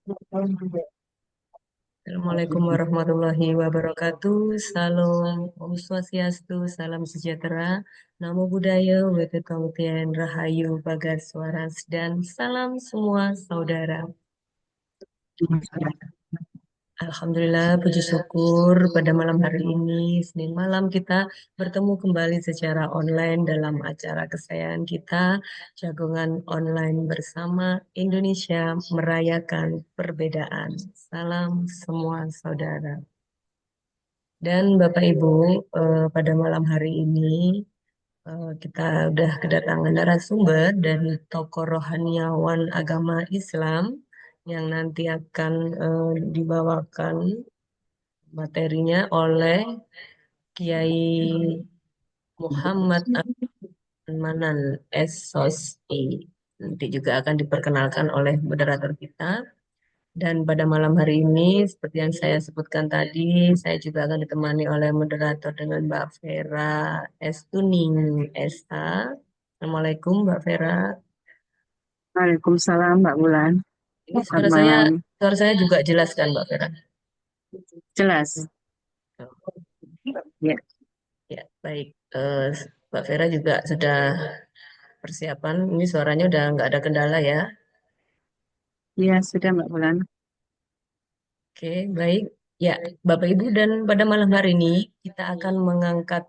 Assalamualaikum warahmatullahi wabarakatuh. Salam Om Swastiastu, salam sejahtera, Namo Buddhaya, Wete Kamutian, Rahayu, Bagas Waras, dan salam semua saudara. Alhamdulillah, puji syukur pada malam hari ini, Senin malam kita bertemu kembali secara online dalam acara kesayangan kita, Jagongan Online Bersama Indonesia Merayakan Perbedaan. Salam semua saudara. Dan Bapak Ibu, pada malam hari ini kita udah kedatangan narasumber dari tokoh rohaniawan agama Islam yang nanti akan dibawakan materinya oleh Kiai Muhammad Manan SOSI. Nanti juga akan diperkenalkan oleh moderator kita. Dan pada malam hari ini, seperti yang saya sebutkan tadi, saya juga akan ditemani oleh moderator dengan Mbak Vera Estuning SH. Assalamualaikum Mbak Vera. Waalaikumsalam Mbak Bulan. Ini Selamat malam. suara saya juga jelas kan Mbak Vera? Jelas. Ya, Ya, baik. Mbak Vera juga sudah persiapan. Ini suaranya udah nggak ada kendala ya. ya sudah Mbak Bulan. Oke, baik. Ya, Bapak Ibu dan pada malam hari ini kita akan mengangkat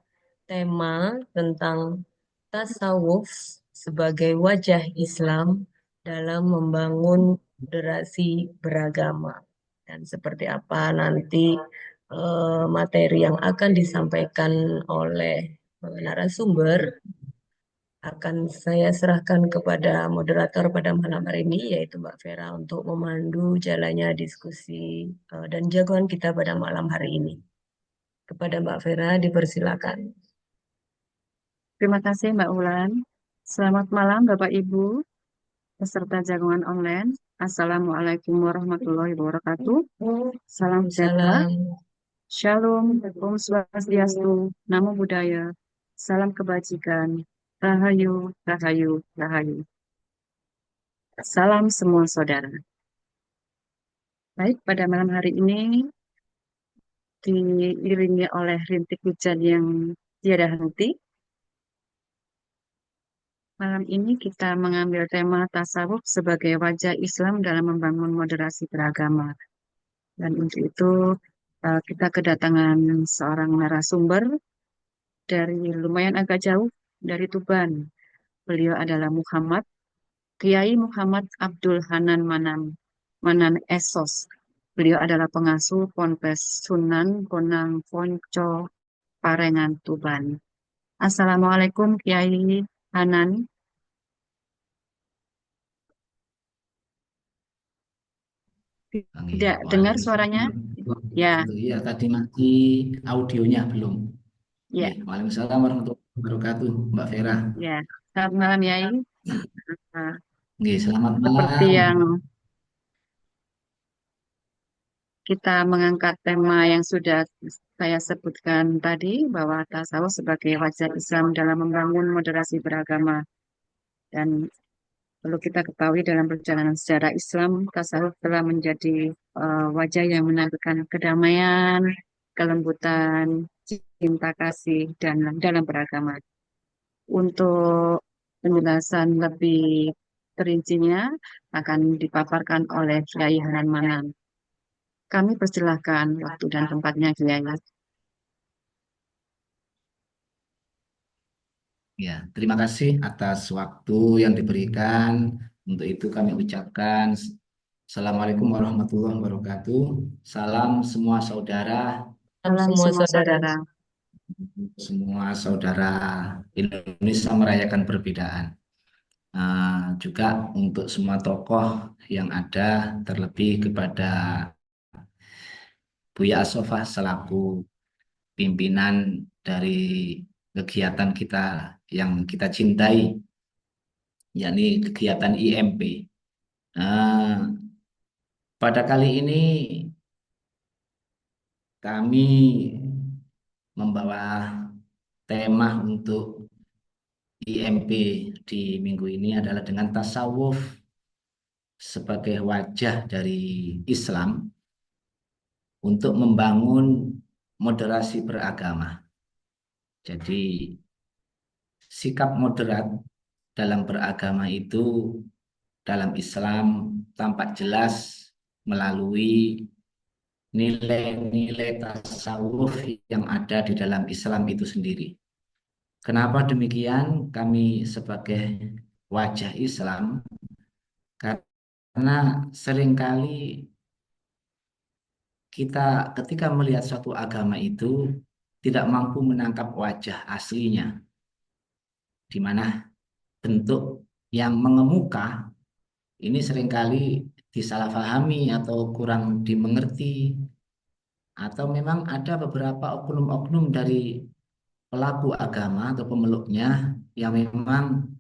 tema tentang tasawuf sebagai wajah Islam dalam membangun moderasi beragama. Dan seperti apa nanti materi yang akan disampaikan oleh narasumber akan saya serahkan kepada moderator pada malam hari ini, yaitu Mbak Vera, untuk memandu jalannya diskusi dan jagoan kita pada malam hari ini. Kepada Mbak Vera, dipersilakan. Terima kasih Mbak Bulan. Selamat malam Bapak Ibu, peserta jagongan online. Assalamualaikum warahmatullahi wabarakatuh. Salam sejahtera. Salam. Shalom. Om Swastiastu. Namo Buddhaya. Salam kebajikan. Rahayu, Rahayu, Rahayu. Salam semua saudara. Baik, pada malam hari ini diiringi oleh rintik hujan yang tiada henti. Malam ini kita mengambil tema tasawuf sebagai wajah Islam dalam membangun moderasi beragama. Dan untuk itu kita kedatangan seorang narasumber dari lumayan agak jauh dari Tuban. Beliau adalah Kiai Muhammad Abdul Hanan Manan Esos. Beliau adalah pengasuh Ponpes Sunan Bonang Ponco Parengan Tuban. Assalamualaikum Kiai Hanan. Iya, Tidak dengar waalaikumsalam suaranya? warahmatullahi Ya, wabarakatuh. Iya, tadi masih audionya belum. ya, Iya, waalaikumsalam warahmatullahi wabarakatuh, Mbak Vera. ya. Selamat malam, Yai. Nah, Oke, selamat seperti malam. yang kita mengangkat tema yang sudah saya sebutkan tadi, bahwa tasawuf sebagai wajah Islam dalam membangun moderasi beragama. Dan perlu kita ketahui dalam perjalanan sejarah Islam, tasawuf telah menjadi wajah yang menampilkan kedamaian, kelembutan, cinta kasih, dan dalam beragama. Untuk penjelasan lebih perincinya akan dipaparkan oleh Kiai Hanan Manan. Kami persilahkan waktu dan tempatnya, Kiai. Ya, terima kasih atas waktu yang diberikan. Untuk itu kami ucapkan Assalamualaikum warahmatullahi wabarakatuh. Salam semua saudara, Salam Salam semua semua saudara. saudara. semua saudara Indonesia merayakan perbedaan. Juga untuk semua tokoh yang ada, terlebih kepada Buya Asofah selaku pimpinan dari kegiatan kita yang kita cintai, yakni kegiatan IMP. Nah, pada kali ini kami membawa tema untuk IMP di minggu ini adalah dengan tasawuf sebagai wajah dari Islam untuk membangun moderasi beragama. Jadi sikap moderat dalam beragama itu dalam Islam tampak jelas melalui nilai-nilai tasawuf yang ada di dalam Islam itu sendiri. Kenapa demikian? Kami sebagai wajah Islam, karena seringkali kita ketika melihat suatu agama itu tidak mampu menangkap wajah aslinya, di mana bentuk yang mengemuka ini seringkali disalahpahami atau kurang dimengerti, atau memang ada beberapa oknum-oknum dari pelaku agama atau pemeluknya yang memang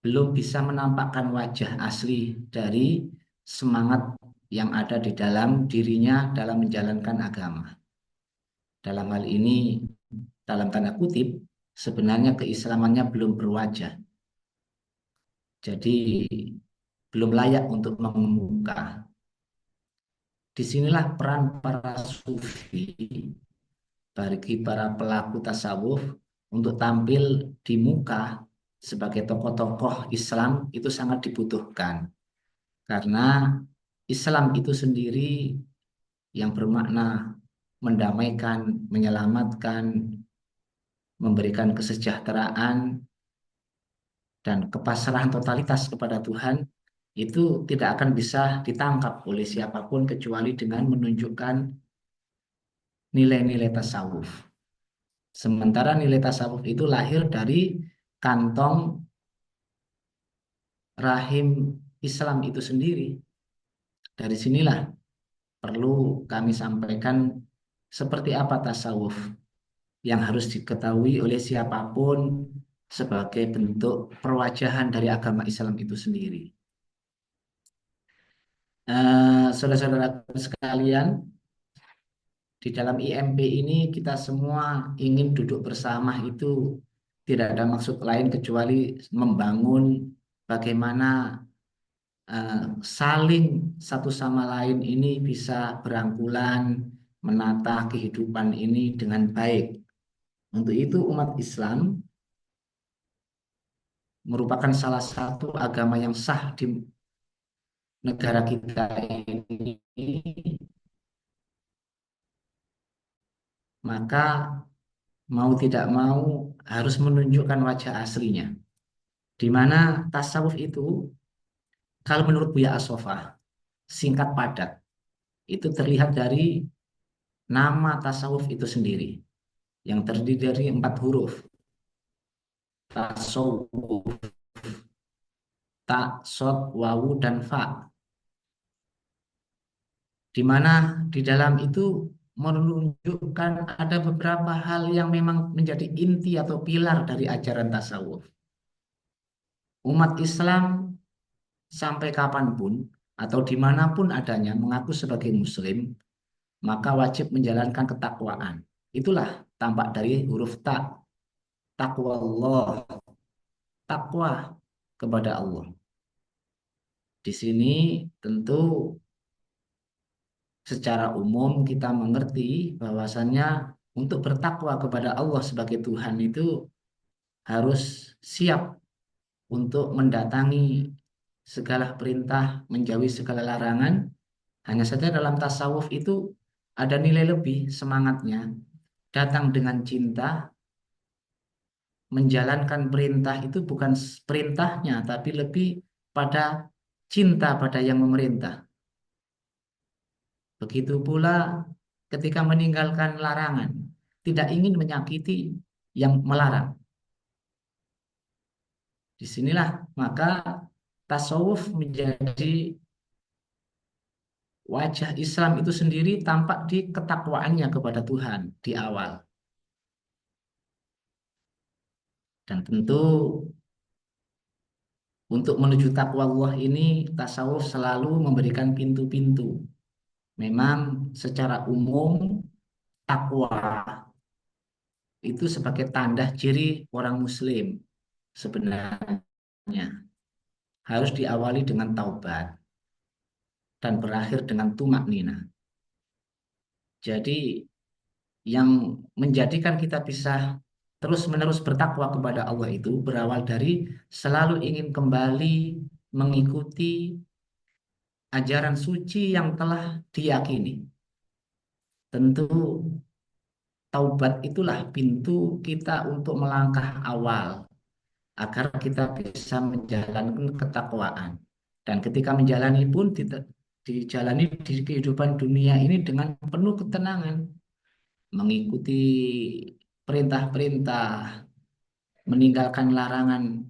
belum bisa menampakkan wajah asli dari semangat yang ada di dalam dirinya dalam menjalankan agama. Dalam hal ini, dalam tanda kutip, sebenarnya keislamannya belum berwajah. Jadi belum layak untuk mengemuka. Disinilah peran para sufi bagi para pelaku tasawuf untuk tampil di muka sebagai tokoh-tokoh Islam itu sangat dibutuhkan. Karena Islam itu sendiri yang bermakna mendamaikan, menyelamatkan, memberikan kesejahteraan, dan kepasrahan totalitas kepada Tuhan itu tidak akan bisa ditangkap oleh siapapun kecuali dengan menunjukkan nilai-nilai tasawuf. Sementara nilai tasawuf itu lahir dari kantong rahim Islam itu sendiri. Dari sinilah perlu kami sampaikan seperti apa tasawuf yang harus diketahui oleh siapapun sebagai bentuk perwajahan dari agama Islam itu sendiri. Saudara-saudara sekalian, di dalam IMP ini kita semua ingin duduk bersama itu tidak ada maksud lain kecuali membangun bagaimana saling satu sama lain ini bisa berangkulan menata kehidupan ini dengan baik. Untuk itu umat Islam merupakan salah satu agama yang sah di negara kita ini, maka mau tidak mau harus menunjukkan wajah aslinya. Di mana tasawuf itu, kalau menurut Buya As-Soffah, singkat padat, itu terlihat dari nama tasawuf itu sendiri, yang terdiri dari 4 huruf. Tasawuf, ta, sod, wawu, dan fa. Di mana di dalam itu menunjukkan ada beberapa hal yang memang menjadi inti atau pilar dari ajaran tasawuf. Umat Islam sampai kapanpun atau dimanapun adanya mengaku sebagai Muslim, maka wajib menjalankan ketakwaan. Itulah tampak dari huruf ta, takwa Allah, takwa kepada Allah. Di sini tentu secara umum kita mengerti bahwasannya untuk bertakwa kepada Allah sebagai Tuhan itu harus siap untuk mendatangi segala perintah, menjauhi segala larangan. Hanya saja dalam tasawuf itu ada nilai lebih semangatnya. Datang dengan cinta, menjalankan perintah itu bukan perintahnya, tapi lebih pada cinta pada yang memerintah. Begitu pula ketika meninggalkan larangan, tidak ingin menyakiti yang melarang. Disinilah maka tasawuf menjadi wajah Islam itu sendiri tampak di ketakwaannya kepada Tuhan di awal. Dan tentu untuk menuju takwa Allah ini tasawuf selalu memberikan pintu-pintu. Memang secara umum takwa itu sebagai tanda ciri orang Muslim sebenarnya. harus diawali dengan taubat dan berakhir dengan tumak nina. Jadi yang menjadikan kita bisa terus-menerus bertakwa kepada Allah itu berawal dari selalu ingin kembali mengikuti ajaran suci yang telah diyakini. Tentu taubat itulah pintu kita untuk melangkah awal agar kita bisa menjalankan ketakwaan. Dan ketika menjalani pun dijalani di kehidupan dunia ini dengan penuh ketenangan, mengikuti perintah-perintah, meninggalkan larangan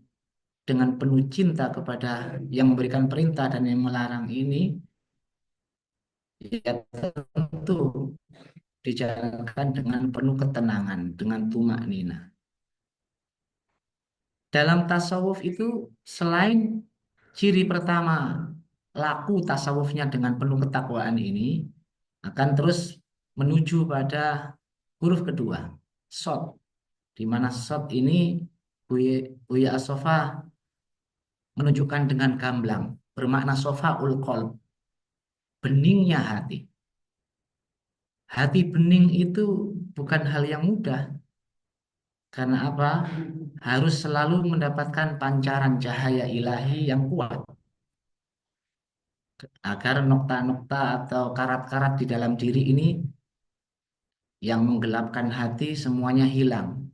dengan penuh cinta kepada yang memberikan perintah dan yang melarang ini, ya tentu dijalankan dengan penuh ketenangan, dengan tumak nina. Dalam tasawuf itu selain ciri pertama laku tasawufnya dengan penuh ketakwaan ini akan terus menuju pada huruf kedua, sod, di mana sod ini Buya As-Sofa menunjukkan dengan gamblang bermakna sofa ul qalb, beningnya hati. Hati bening itu bukan hal yang mudah. Karena apa? Harus selalu mendapatkan pancaran cahaya ilahi yang kuat agar nokta-nokta atau karat-karat di dalam diri ini yang menggelapkan hati semuanya hilang.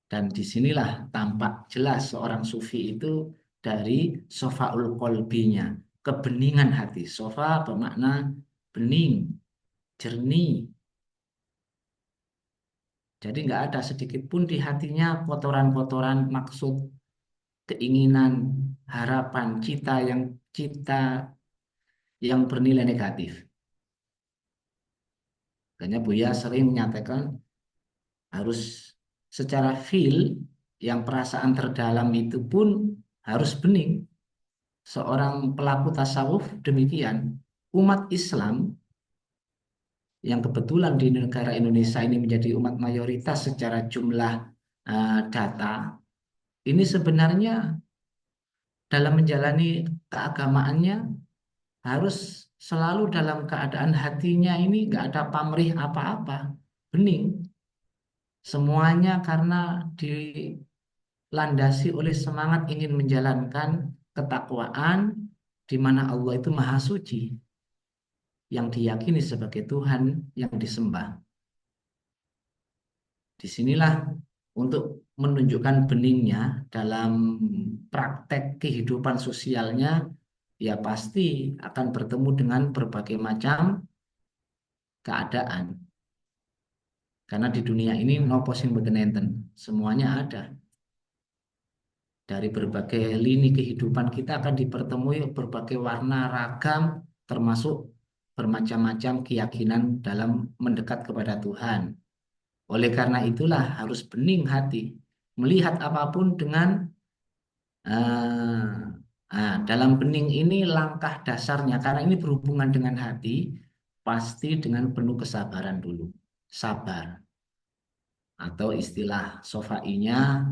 Dan disinilah tampak jelas seorang sufi itu dari sofaul kolbinya, kebeningan hati. Sofa bermakna bening, jernih. Jadi nggak ada sedikit pun di hatinya kotoran-kotoran maksud, keinginan, harapan, cita yang bernilai negatif. Makanya Buya sering menyatakan harus secara feel yang perasaan terdalam itu pun harus bening. Seorang pelaku tasawuf demikian. Umat Islam yang kebetulan di negara Indonesia ini menjadi umat mayoritas secara jumlah data, ini sebenarnya dalam menjalani keagamaannya harus selalu dalam keadaan hatinya ini nggak ada pamrih apa-apa, bening. Semuanya karena dilandasi oleh semangat ingin menjalankan ketakwaan di mana Allah itu maha suci yang diyakini sebagai Tuhan yang disembah. Disinilah untuk menunjukkan beningnya dalam praktek kehidupan sosialnya, ya pasti akan bertemu dengan berbagai macam keadaan. Karena di dunia ini no posing boten enten, semuanya ada. Dari berbagai lini kehidupan kita akan dipertemui berbagai warna ragam, termasuk bermacam-macam keyakinan dalam mendekat kepada Tuhan. Oleh karena itulah harus bening hati, melihat apapun dengan dalam bening ini langkah dasarnya, karena ini berhubungan dengan hati, pasti dengan penuh kesabaran dulu. Sabar. Atau istilah sofainya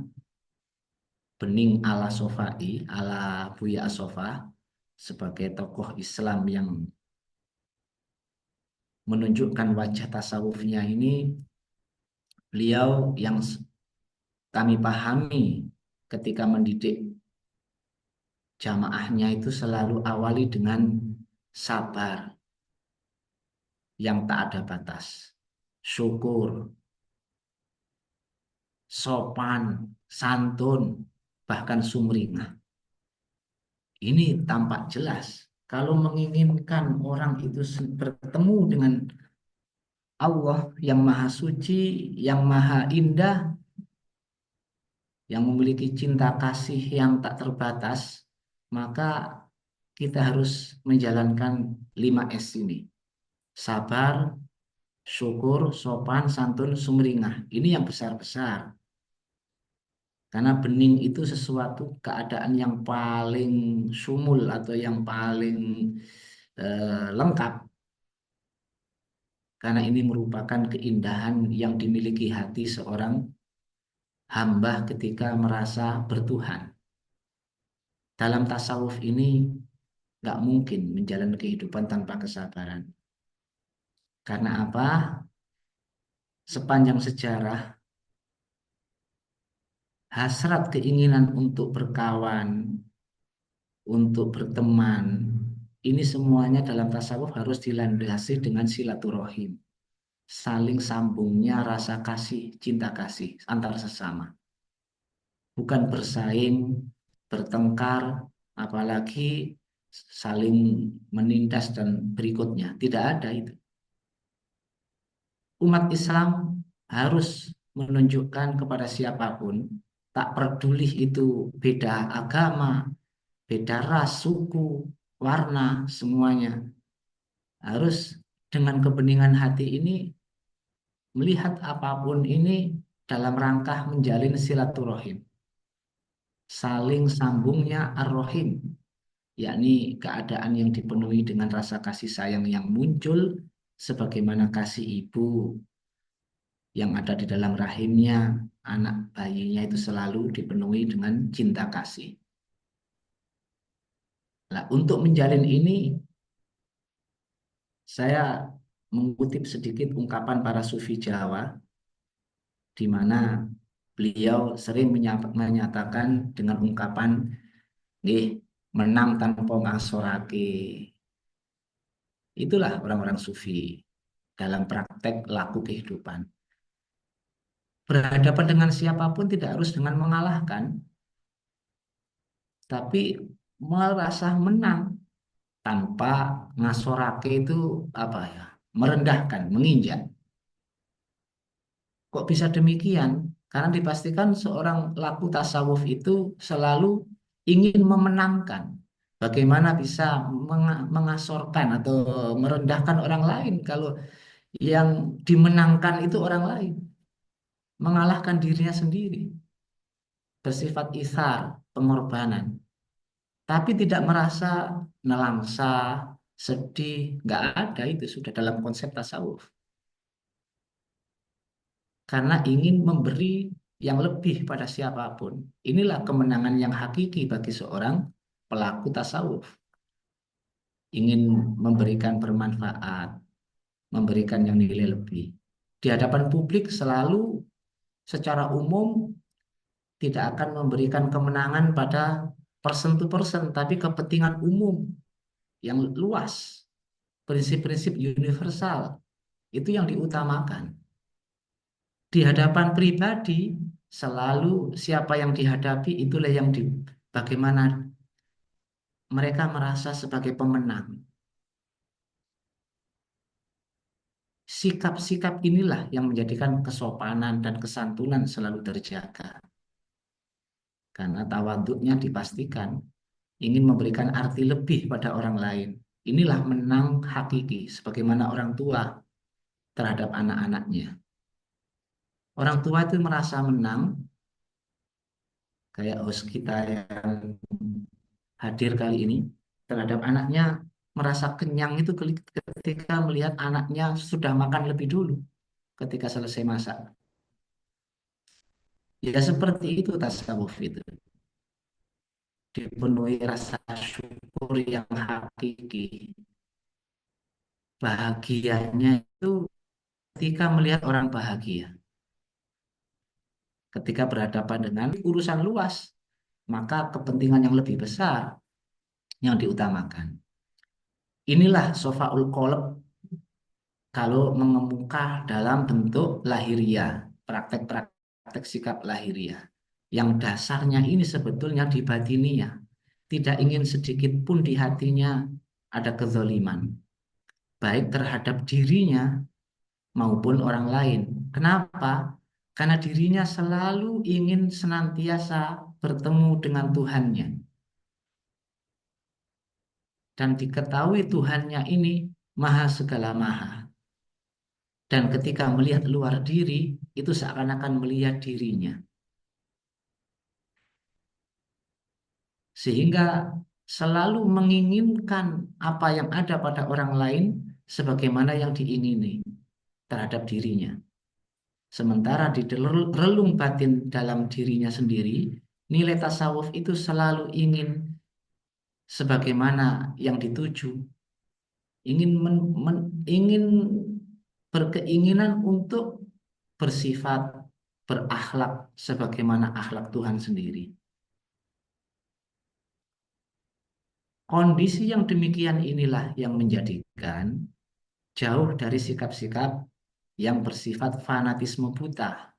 bening ala sofai, ala Buya Sofa, sebagai tokoh Islam yang menunjukkan wajah tasawufnya ini, beliau yang kami pahami ketika mendidik jamaahnya itu selalu awali dengan sabar yang tak ada batas, syukur, sopan, santun, bahkan sumringah. Ini tampak jelas. Kalau menginginkan orang itu bertemu dengan Allah yang maha suci, yang maha indah, yang memiliki cinta kasih yang tak terbatas, maka kita harus menjalankan 5S ini. Sabar, syukur, sopan, santun, sumringah. Ini yang besar-besar. Karena bening itu sesuatu keadaan yang paling sumul atau yang paling lengkap. Karena ini merupakan keindahan yang dimiliki hati seorang hamba ketika merasa bertuhan. dalam tasawuf ini nggak mungkin menjalani kehidupan tanpa kesabaran. Karena apa? Sepanjang sejarah, hasrat keinginan untuk berkawan, untuk berteman, ini semuanya dalam tasawuf harus dilandasi dengan silaturahim. Saling sambungnya rasa kasih, cinta kasih antar sesama. Bukan bersaing, bertengkar, apalagi saling menindas dan berikutnya. Tidak ada itu. Umat Islam harus menunjukkan kepada siapapun, tak peduli itu beda agama, beda ras, suku, warna, semuanya. Harus dengan kebeningan hati ini melihat apapun ini dalam rangka menjalin silaturahim. Saling sambungnya ar-rahim, yakni keadaan yang dipenuhi dengan rasa kasih sayang yang muncul sebagaimana kasih ibu yang ada di dalam rahimnya, anak bayinya itu selalu dipenuhi dengan cinta kasih. Nah, untuk menjalin ini, saya mengutip sedikit ungkapan para sufi Jawa, di mana beliau sering menyatakan dengan ungkapan, "Nggih, menang tanpa ngasorake." Itulah orang-orang sufi dalam praktek laku kehidupan. Berhadapan dengan siapapun tidak harus dengan mengalahkan, tapi merasa menang tanpa ngasorake itu apa ya? Merendahkan, menginjak. Kok bisa demikian? Karena dipastikan seorang laku tasawuf itu selalu ingin memenangkan. Bagaimana bisa mengasorkan atau merendahkan orang lain kalau yang dimenangkan itu orang lain, mengalahkan dirinya sendiri, bersifat ithar, pengorbanan, tapi tidak merasa nelangsa, sedih, nggak ada itu sudah dalam konsep tasawuf. Karena ingin memberi yang lebih pada siapapun. Inilah kemenangan yang hakiki bagi seorang pelaku tasawuf. Ingin memberikan bermanfaat, memberikan yang nilai lebih. Di hadapan publik selalu secara umum tidak akan memberikan kemenangan pada person to person, tapi kepentingan umum yang luas, prinsip-prinsip universal, itu yang diutamakan. Di hadapan pribadi, selalu siapa yang dihadapi itulah yang bagaimana mereka merasa sebagai pemenang. Sikap-sikap inilah yang menjadikan kesopanan dan kesantunan selalu terjaga. Karena tawaduknya dipastikan ingin memberikan arti lebih pada orang lain. Inilah menang hakiki sebagaimana orang tua terhadap anak-anaknya. Orang tua itu merasa menang, kayak host kita yang hadir kali ini, terhadap anaknya merasa kenyang itu ketika melihat anaknya sudah makan lebih dulu ketika selesai masak. Ya seperti itu tasawuf itu. Dipenuhi rasa syukur yang hakiki. Bahagianya itu ketika melihat orang bahagia. Ketika berhadapan dengan urusan luas, maka kepentingan yang lebih besar yang diutamakan. Inilah sofaul qalb kalau mengemuka dalam bentuk lahiriah, praktek-praktek sikap lahiriah. Yang dasarnya ini sebetulnya di batiniah. Tidak ingin sedikit pun di hatinya ada kezaliman, baik terhadap dirinya maupun orang lain. Kenapa? Karena dirinya selalu ingin senantiasa bertemu dengan Tuhannya. Dan diketahui Tuhannya ini maha segala maha. Dan ketika melihat luar diri, itu seakan-akan melihat dirinya. Sehingga selalu menginginkan apa yang ada pada orang lain sebagaimana yang diingini terhadap dirinya. Sementara di relung batin dalam dirinya sendiri, nilai tasawuf itu selalu ingin sebagaimana yang dituju, ingin ingin berkeinginan untuk bersifat berakhlak sebagaimana akhlak Tuhan sendiri. Kondisi yang demikian inilah yang menjadikan jauh dari sikap-sikap yang bersifat fanatisme buta.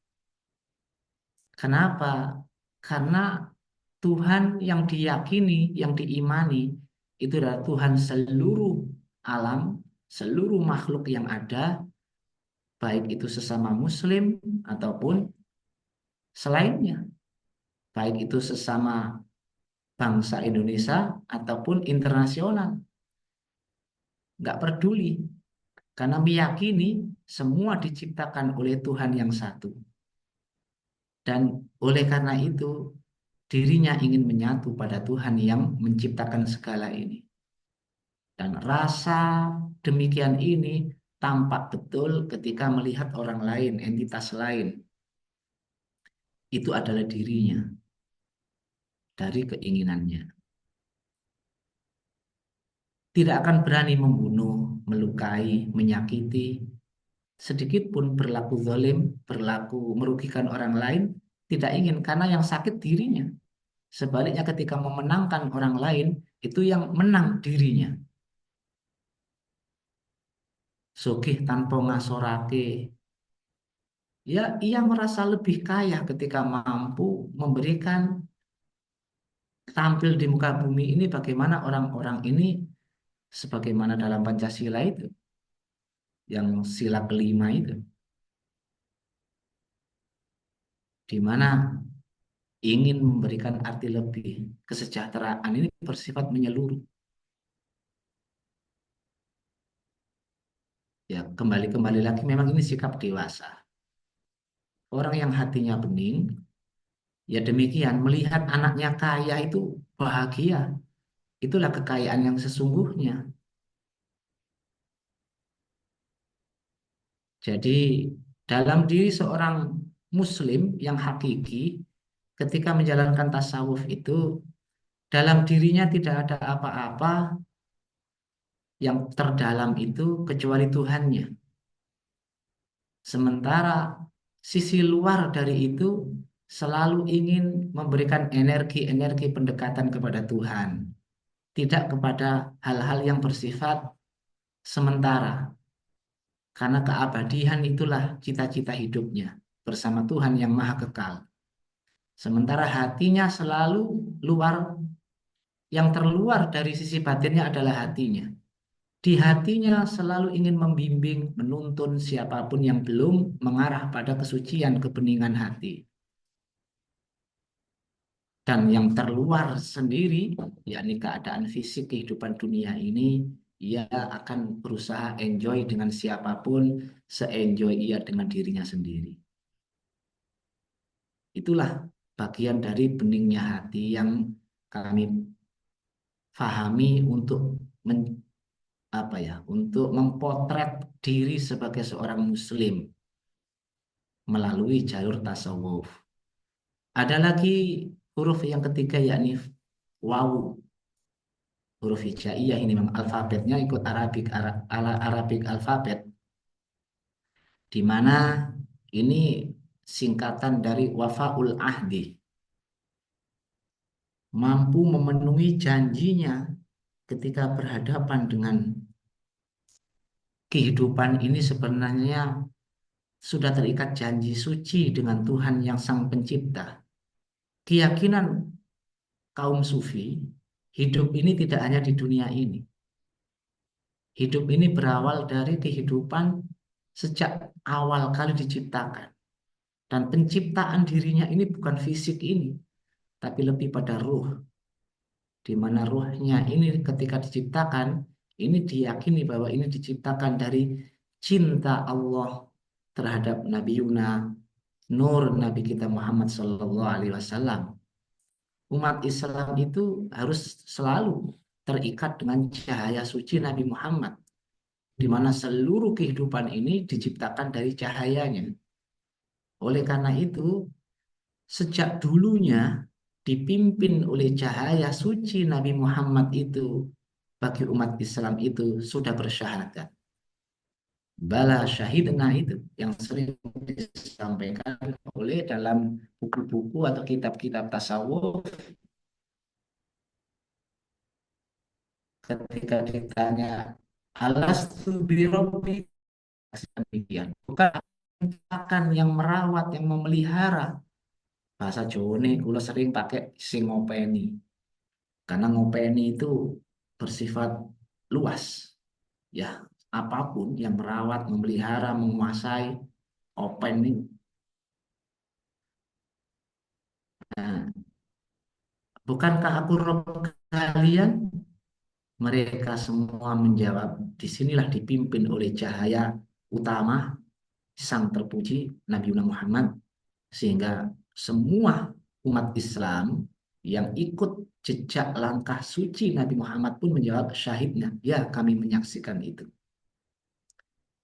Kenapa? Karena Tuhan yang diyakini, yang diimani, itu adalah Tuhan seluruh alam, seluruh makhluk yang ada, baik itu sesama Muslim ataupun selainnya, baik itu sesama bangsa Indonesia ataupun internasional. Nggak peduli, karena meyakini semua diciptakan oleh Tuhan yang satu. Dan oleh karena itu, dirinya ingin menyatu pada Tuhan yang menciptakan segala ini. Dan rasa demikian ini tampak betul ketika melihat orang lain, entitas lain. Itu adalah dirinya dari keinginannya. Tidak akan berani membunuh, melukai, menyakiti, sedikit pun berlaku zalim, berlaku merugikan orang lain, tidak ingin karena yang sakit dirinya. Sebaliknya ketika memenangkan orang lain, itu yang menang dirinya. Sugih tanpa ngasorake. Ya, ia merasa lebih kaya ketika mampu memberikan tampil di muka bumi ini bagaimana orang-orang ini sebagaimana dalam Pancasila itu, yang sila kelima itu, di mana ingin memberikan arti lebih. Kesejahteraan ini bersifat menyeluruh. Ya, kembali lagi memang ini sikap dewasa. Orang yang hatinya bening, ya demikian, melihat anaknya kaya itu bahagia. Itulah kekayaan yang sesungguhnya. Jadi dalam diri seorang muslim yang hakiki, ketika menjalankan tasawuf itu, dalam dirinya tidak ada apa-apa yang terdalam itu kecuali Tuhannya. Sementara sisi luar dari itu selalu ingin memberikan energi-energi pendekatan kepada Tuhan, tidak kepada hal-hal yang bersifat sementara. Karena keabadian itulah cita-cita hidupnya bersama Tuhan yang Maha Kekal. Sementara hatinya selalu luar, yang terluar dari sisi batinnya adalah hatinya. Di hatinya selalu ingin membimbing, menuntun siapapun yang belum mengarah pada kesucian kebeningan hati. Dan yang terluar sendiri, yakni keadaan fisik kehidupan dunia ini, ia akan berusaha enjoy dengan siapapun, se-enjoy ia dengan dirinya sendiri. Itulah bagian dari beningnya hati yang kami fahami untuk untuk mempotret diri sebagai seorang muslim melalui jalur tasawuf. Ada lagi huruf yang ketiga yakni waw, huruf hijaiyah ini memang alfabetnya ikut Arabic alfabet, di mana ini singkatan dari wafaul ahdi, mampu memenuhi janjinya ketika berhadapan dengan kehidupan ini. Sebenarnya sudah terikat janji suci dengan Tuhan yang Sang Pencipta. Keyakinan kaum sufi, hidup ini tidak hanya di dunia ini. Hidup ini berawal dari kehidupan sejak awal kali diciptakan. Dan penciptaan dirinya ini bukan fisik ini, tapi lebih pada ruh. Di mana ruhnya ini ketika diciptakan, ini diyakini bahwa ini diciptakan dari cinta Allah terhadap Nabi Yuna, Nur Nabi kita Muhammad Sallallahu Alaihi Wasallam. Umat Islam itu harus selalu terikat dengan cahaya suci Nabi Muhammad, di mana seluruh kehidupan ini diciptakan dari cahayanya. Oleh karena itu, sejak dulunya dipimpin oleh cahaya suci Nabi Muhammad itu bagi umat Islam itu sudah bersyahadat. Bala syahidna itu yang sering disampaikan oleh dalam buku-buku atau kitab-kitab tasawuf ketika ditanya alastu birabbi, demikian. Bukan akan yang merawat, yang memelihara. Bahasa Jawa nih, kula sering pakai sing ngopeni. Karena ngopeni itu bersifat luas. Ya, apapun yang merawat, memelihara, menguasai, open ini. Nah, bukankah aku Rob kalian? Mereka semua menjawab, disinilah dipimpin oleh cahaya utama sang terpuji Nabi Muhammad, sehingga semua umat Islam yang ikut jejak langkah suci Nabi Muhammad pun menjawab syahidnya, ya kami menyaksikan itu.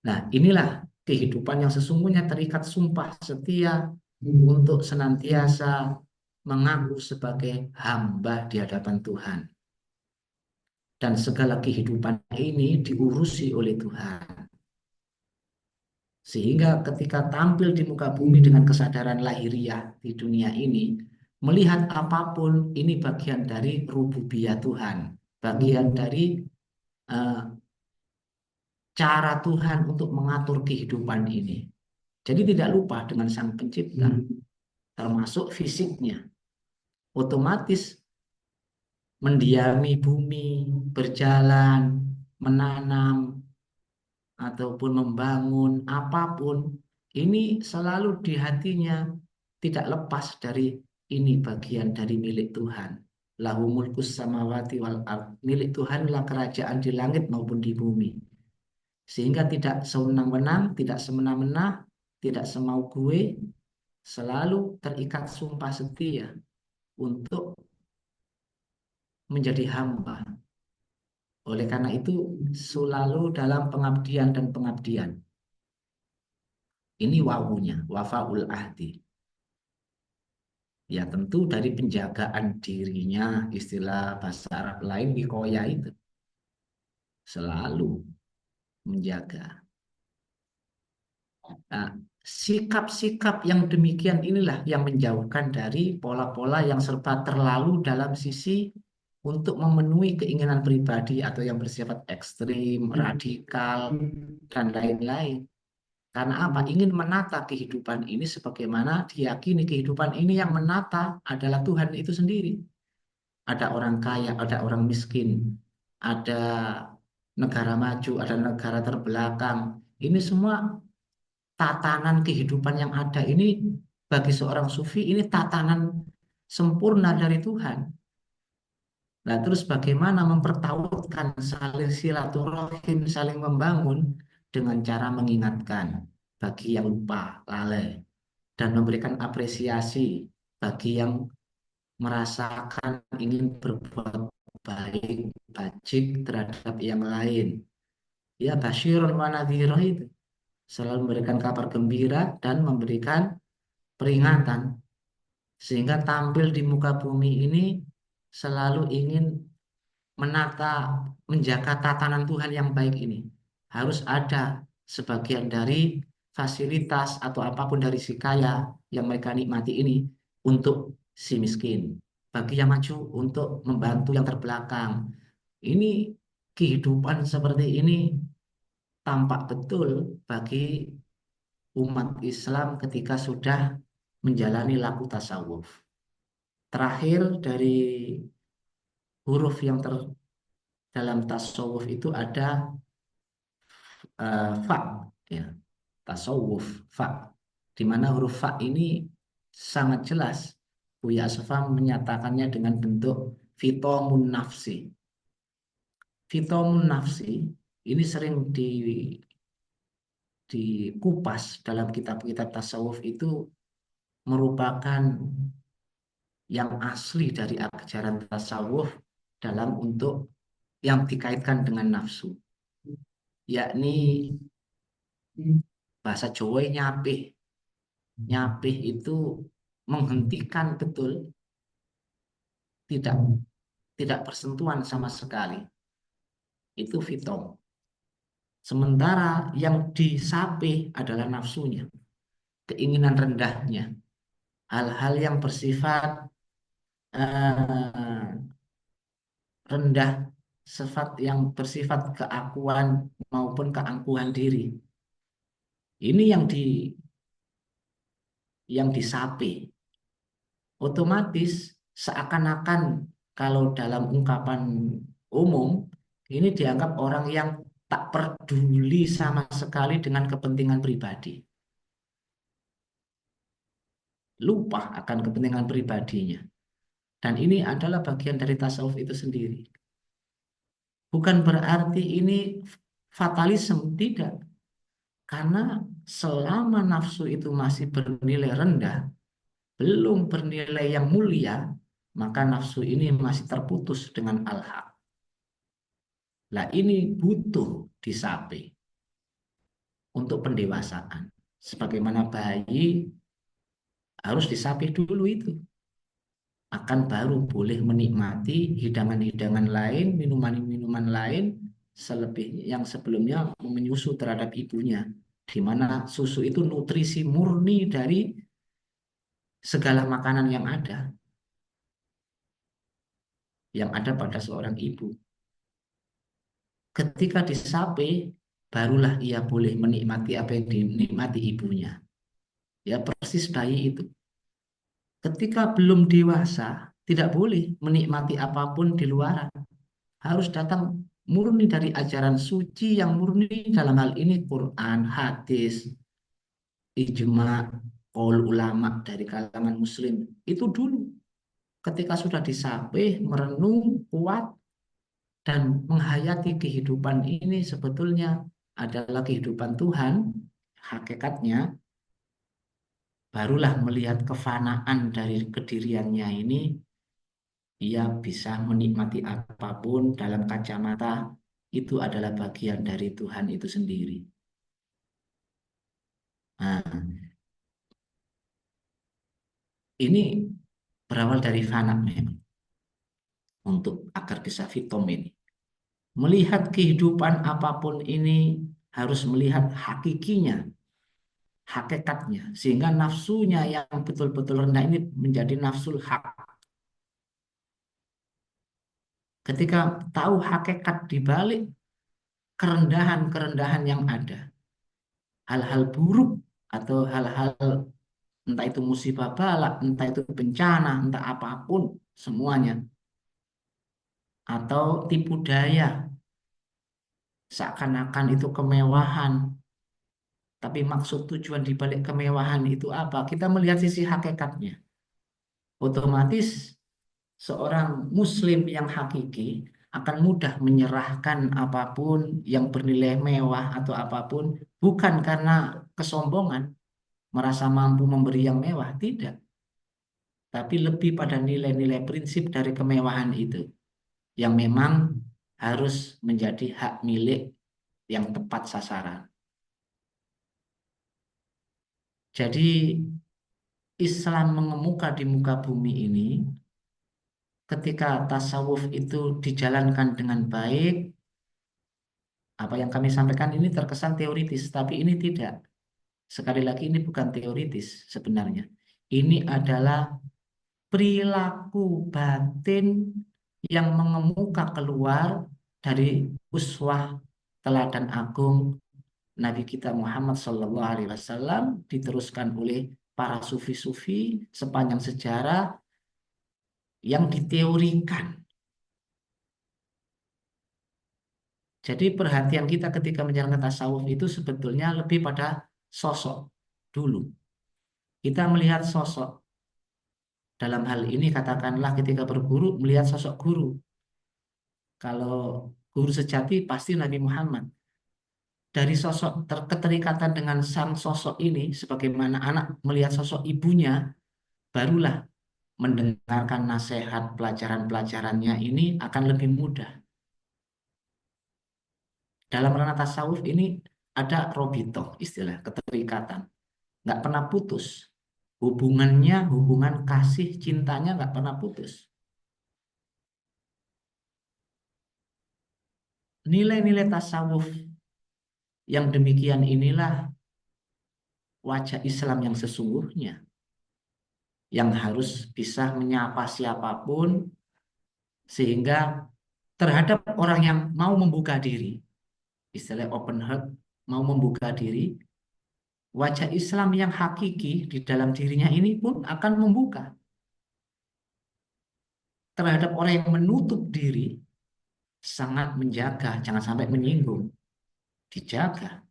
Nah, inilah kehidupan yang sesungguhnya terikat sumpah setia untuk senantiasa mengaku sebagai hamba di hadapan Tuhan. Dan segala kehidupan ini diurusi oleh Tuhan. Sehingga ketika tampil di muka bumi dengan kesadaran lahiriah di dunia ini, melihat apapun ini bagian dari rububiyah Tuhan, bagian dari eh, cara Tuhan untuk mengatur kehidupan ini. Jadi tidak lupa dengan Sang Pencipta, termasuk fisiknya. Otomatis mendiami bumi, berjalan, menanam, ataupun membangun apapun, ini selalu di hatinya tidak lepas dari ini bagian dari milik Tuhan. Lahu mulkus samawati wal ard. Milik Tuhanlah kerajaan di langit maupun di bumi. Sehingga tidak sewenang-wenang, tidak semena-mena, tidak semau gue, selalu terikat sumpah setia untuk menjadi hamba. Oleh karena itu, selalu dalam pengabdian dan pengabdian. Ini wawunya, wafaul ahdi. Ya tentu dari penjagaan dirinya, istilah bahasa Arab lain wikoya itu. Selalu menjaga. Nah, sikap-sikap yang demikian inilah yang menjauhkan dari pola-pola yang serba terlalu dalam sisi untuk memenuhi keinginan pribadi atau yang bersifat ekstrim, radikal, dan lain-lain. Karena apa? Ingin menata kehidupan ini sebagaimana diyakini kehidupan ini yang menata adalah Tuhan itu sendiri. Ada orang kaya, ada orang miskin, ada negara maju, ada negara terbelakang. Ini semua tatanan kehidupan yang ada ini bagi seorang sufi ini tatanan sempurna dari Tuhan. Nah, terus bagaimana mempertautkan saling silaturahim, saling membangun dengan cara mengingatkan bagi yang lupa, lalai, dan memberikan apresiasi bagi yang merasakan ingin berbuat baik, bajik terhadap yang lain. Ya, basyirun wa nadhirun itu selalu memberikan kabar gembira dan memberikan peringatan sehingga tampil di muka bumi ini selalu ingin menata, menjaga tatanan Tuhan yang baik ini. Harus ada sebagian dari fasilitas atau apapun dari si kaya yang mereka nikmati ini untuk si miskin. Bagi yang maju untuk membantu yang terbelakang. Ini kehidupan seperti ini tampak betul bagi umat Islam ketika sudah menjalani laku tasawuf. Terakhir dari huruf yang dalam tasawuf itu ada fa, ya, tasawuf fa, di mana huruf fa ini sangat jelas Buya Asfa menyatakannya dengan bentuk fitomun nafsi. Fitomun nafsi ini sering dikupas dalam kitab-kitab tasawuf itu merupakan yang asli dari ajaran tasawuf dalam untuk yang dikaitkan dengan nafsu, yakni bahasa Jawa nyapih. Nyapih itu menghentikan betul tidak tidak bersentuhan sama sekali. Itu fitom. Sementara yang disape adalah nafsunya, keinginan rendahnya, hal-hal yang bersifat eh, rendah, sifat yang bersifat keakuan maupun keangkuhan diri. Ini yang disape. Otomatis seakan-akan kalau dalam ungkapan umum ini dianggap orang yang tak peduli sama sekali dengan kepentingan pribadi. Lupa akan kepentingan pribadinya. Dan ini adalah bagian dari tasawuf itu sendiri. Bukan berarti ini fatalisme, tidak. Karena selama nafsu itu masih bernilai rendah, belum bernilai yang mulia, maka nafsu ini masih terputus dengan al-haq. Nah ini butuh disape untuk pendewasaan. Sebagaimana bayi harus disape dulu itu. Akan baru boleh menikmati hidangan-hidangan lain, minuman-minuman lain, selebihnya yang sebelumnya menyusu terhadap ibunya. Di mana susu itu nutrisi murni dari segala makanan yang ada pada seorang ibu. Ketika disape, barulah ia boleh menikmati apa yang dinikmati ibunya. Ya persis bayi itu. Ketika belum dewasa, tidak boleh menikmati apapun di luaran. Harus datang murni dari ajaran suci yang murni dalam hal ini Quran, hadis, ijma, qaul ulama dari kalangan muslim. Itu dulu. Ketika sudah disapih, merenung, kuat, dan menghayati kehidupan ini sebetulnya adalah kehidupan Tuhan, hakikatnya, barulah melihat kefanaan dari kediriannya ini, ia bisa menikmati apapun dalam kacamata, itu adalah bagian dari Tuhan itu sendiri. Nah, ini berawal dari fana memang, untuk agar bisa fitom ini. Melihat kehidupan apapun ini harus melihat hakikinya, hakikatnya, sehingga nafsunya yang betul-betul rendah ini menjadi nafsul hak. Ketika tahu hakikat di balik kerendahan-kerendahan yang ada, hal-hal buruk atau hal-hal entah itu musibah bala, entah itu bencana, entah apapun, semuanya. Atau tipu daya, seakan-akan itu kemewahan. Tapi maksud tujuan di balik kemewahan itu apa? Kita melihat sisi hakikatnya. Otomatis seorang muslim yang hakiki akan mudah menyerahkan apapun yang bernilai mewah atau apapun, bukan karena kesombongan, merasa mampu memberi yang mewah, tidak. Tapi lebih pada nilai-nilai prinsip dari kemewahan itu, yang memang harus menjadi hak milik yang tepat sasaran. Jadi Islam mengemuka di muka bumi ini, ketika tasawuf itu dijalankan dengan baik, apa yang kami sampaikan ini terkesan teoritis, tapi ini tidak. Sekali lagi ini bukan teoritis sebenarnya. Ini adalah perilaku batin yang mengemuka keluar dari uswah teladan agung Nabi kita Muhammad Sallallahu Alaihi Wasallam, diteruskan oleh para sufi-sufi sepanjang sejarah yang diteorikan. Jadi perhatian kita ketika menjalankan tasawuf itu sebetulnya lebih pada sosok dulu. Kita melihat sosok. Dalam hal ini katakanlah ketika berguru melihat sosok guru. Kalau guru sejati pasti Nabi Muhammad. Dari sosok keterikatan dengan sang sosok ini, sebagaimana anak melihat sosok ibunya, barulah mendengarkan nasihat pelajaran-pelajarannya ini akan lebih mudah. Dalam ranah tasawuf ini ada robitoh, istilah keterikatan. Nggak pernah putus. Hubungannya, hubungan kasih cintanya nggak pernah putus. nilai-nilai tasawuf yang demikian inilah wajah Islam yang sesungguhnya, yang harus bisa menyapa siapapun, sehingga terhadap orang yang mau membuka diri, istilah open heart, mau membuka diri, wajah Islam yang hakiki di dalam dirinya ini pun akan membuka. Terhadap orang yang menutup diri, sangat menjaga, jangan sampai menyinggung, dijaga.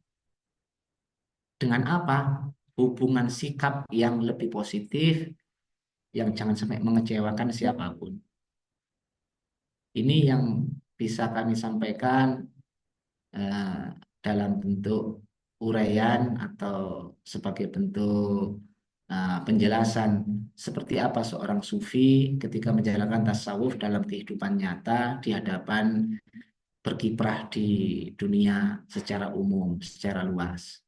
Dengan apa? Hubungan sikap yang lebih positif, yang jangan sampai mengecewakan siapapun. Ini yang bisa kami sampaikan eh, dalam bentuk uraian atau sebagai bentuk penjelasan seperti apa seorang sufi ketika menjalankan tasawuf dalam kehidupan nyata di hadapan berkiprah di dunia secara umum, secara luas.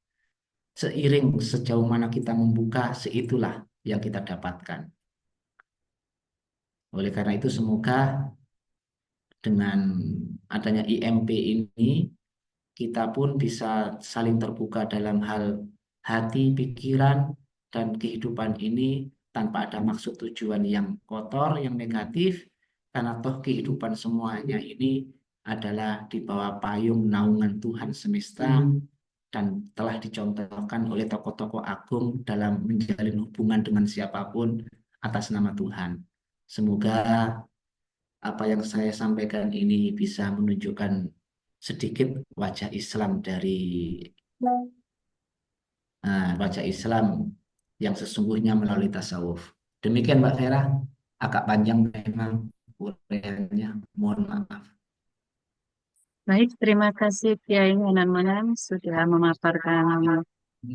Seiring sejauh mana kita membuka, seitulah yang kita dapatkan. Oleh karena itu, semoga dengan adanya IMP ini, kita pun bisa saling terbuka dalam hal hati, pikiran, dan kehidupan ini tanpa ada maksud tujuan yang kotor, yang negatif, karena toh kehidupan semuanya ini adalah di bawah payung naungan Tuhan semesta dan telah dicontohkan oleh tokoh-tokoh agung dalam menjalin hubungan dengan siapapun atas nama Tuhan. Semoga apa yang saya sampaikan ini bisa menunjukkan sedikit wajah Islam dari wajah Islam yang sesungguhnya melalui tasawuf. Demikian Mbak Vera, agak panjang memang uraiannya, mohon maaf. Baik, terima kasih Kiai Hanan Manan sudah memaparkan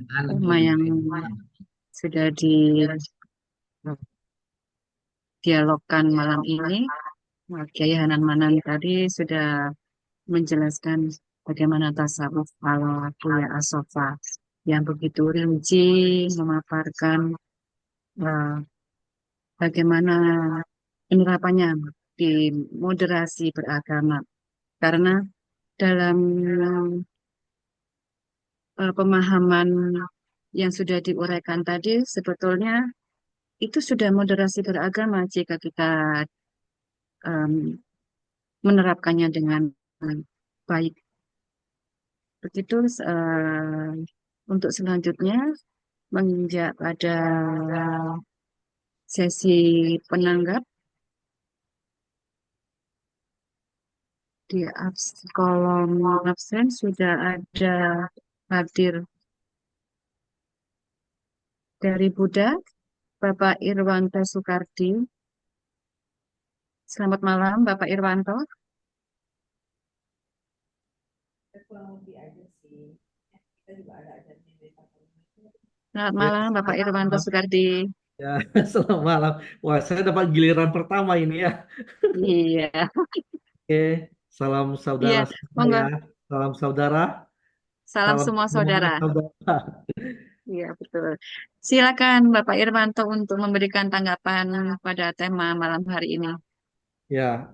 tema yang sudah didialogkan malam ini. Kiai Hanan Manan tadi sudah menjelaskan bagaimana tasawuf ala Buya Asofa yang begitu rinci memaparkan eh, bagaimana penerapannya di moderasi beragama. Karena dalam pemahaman yang sudah diuraikan tadi, sebetulnya itu sudah moderasi beragama jika kita em, menerapkannya dengan baik. Begitu untuk selanjutnya menginjak pada sesi penanggap di kolom absen sudah ada hadir dari Buddha, Bapak Irwanto Soekardi. Selamat malam, Bapak Irwanto. Selamat malam, Bapak Irwanto Soekardi. Ya, selamat malam. Wah, saya dapat giliran pertama ini ya. Iya, Oke, salam saudara iya, saya, monggo. salam saudara, Salam salam semua semuanya saudara. saudara. Iya, betul. Silakan Bapak Irwanto untuk memberikan tanggapan pada tema malam hari ini. Ya,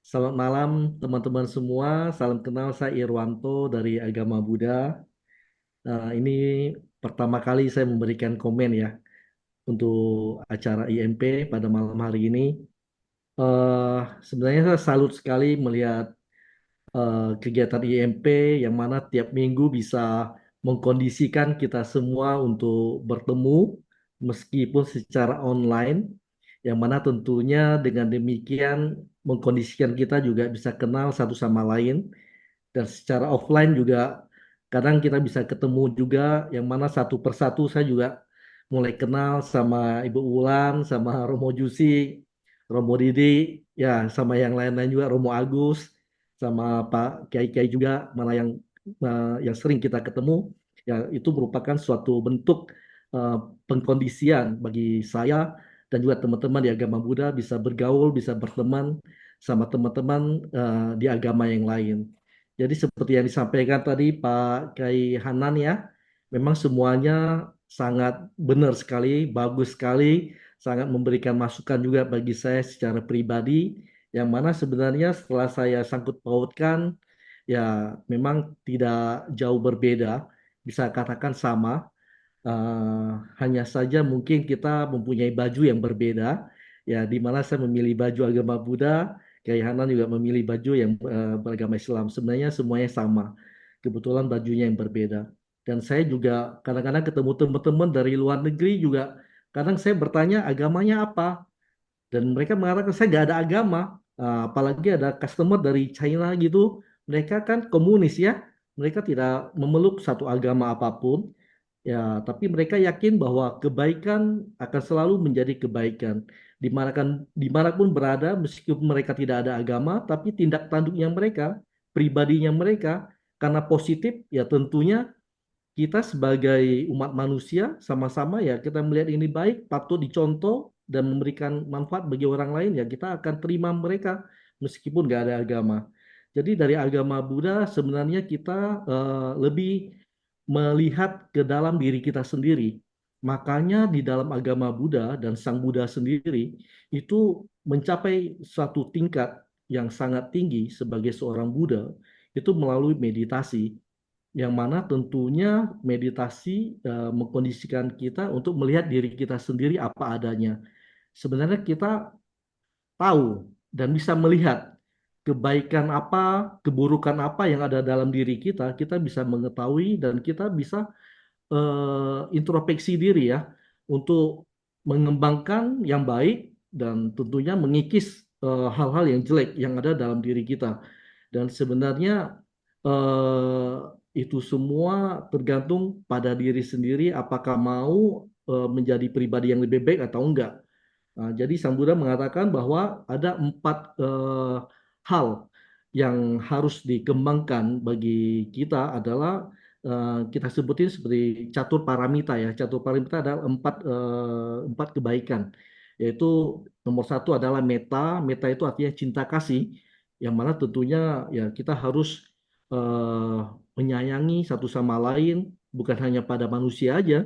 selamat malam teman-teman semua. Salam kenal, saya Irwanto dari Agama Buddha. Ini pertama kali saya memberikan komen ya untuk acara IMP pada malam hari ini. Eh, Sebenarnya saya salut sekali melihat kegiatan IMP yang mana tiap minggu bisa mengkondisikan kita semua untuk bertemu meskipun secara online, yang mana tentunya dengan demikian mengkondisikan kita juga bisa kenal satu sama lain, dan secara offline juga kadang kita bisa ketemu juga, yang mana satu persatu saya juga mulai kenal sama Ibu Wulan, sama Romo Jusi, Romo Didi, ya sama yang lain-lain juga, Romo Agus, sama Pak Kiai-Kiai juga, mana yang sering kita ketemu, ya itu merupakan suatu bentuk eh, pengkondisian bagi saya dan juga teman-teman di agama Buddha bisa bergaul, bisa berteman sama teman-teman di agama yang lain. Jadi seperti yang disampaikan tadi Pak Kiai Hanan ya, memang semuanya sangat benar sekali, bagus sekali, sangat memberikan masukan juga bagi saya secara pribadi, yang mana sebenarnya setelah saya sangkut pautkan, ya memang tidak jauh berbeda, bisa katakan sama. Eh, Hanya saja mungkin kita mempunyai baju yang berbeda, ya di mana saya memilih baju agama Buddha, Kiai Hanan juga memilih baju yang beragama Islam. Sebenarnya semuanya sama, kebetulan bajunya yang berbeda. Dan saya juga kadang-kadang ketemu teman-teman dari luar negeri juga, kadang saya bertanya agamanya apa, dan mereka mengatakan saya nggak ada agama. Apalagi ada customer dari China gitu, mereka kan komunis ya, mereka tidak memeluk satu agama apapun. Ya, tapi mereka yakin bahwa kebaikan akan selalu menjadi kebaikan. Dimanapun berada, meskipun mereka tidak ada agama, tapi tindak tanduknya mereka, pribadinya mereka, karena positif, ya tentunya kita sebagai umat manusia sama-sama ya kita melihat ini baik, patut dicontoh dan memberikan manfaat bagi orang lain, ya kita akan terima mereka meskipun nggak ada agama. Jadi dari agama Buddha sebenarnya kita lebih melihat ke dalam diri kita sendiri. Makanya di dalam agama Buddha dan Sang Buddha sendiri itu mencapai satu tingkat yang sangat tinggi sebagai seorang Buddha itu melalui meditasi, yang mana tentunya meditasi mengkondisikan kita untuk melihat diri kita sendiri apa adanya. Sebenarnya kita tahu dan bisa melihat kebaikan apa, keburukan apa yang ada dalam diri kita bisa mengetahui dan kita bisa introspeksi diri ya untuk mengembangkan yang baik dan tentunya mengikis hal-hal yang jelek yang ada dalam diri kita. Dan sebenarnya itu semua tergantung pada diri sendiri apakah mau menjadi pribadi yang lebih baik atau enggak. Nah, jadi Sang Buddha mengatakan bahwa ada 4 hal yang harus dikembangkan bagi kita adalah kita sebutin seperti catur paramita ya. Catur paramita adalah empat kebaikan, yaitu nomor satu adalah metta. Metta itu artinya cinta kasih, yang mana tentunya ya kita harus eh, menyayangi satu sama lain, bukan hanya pada manusia aja,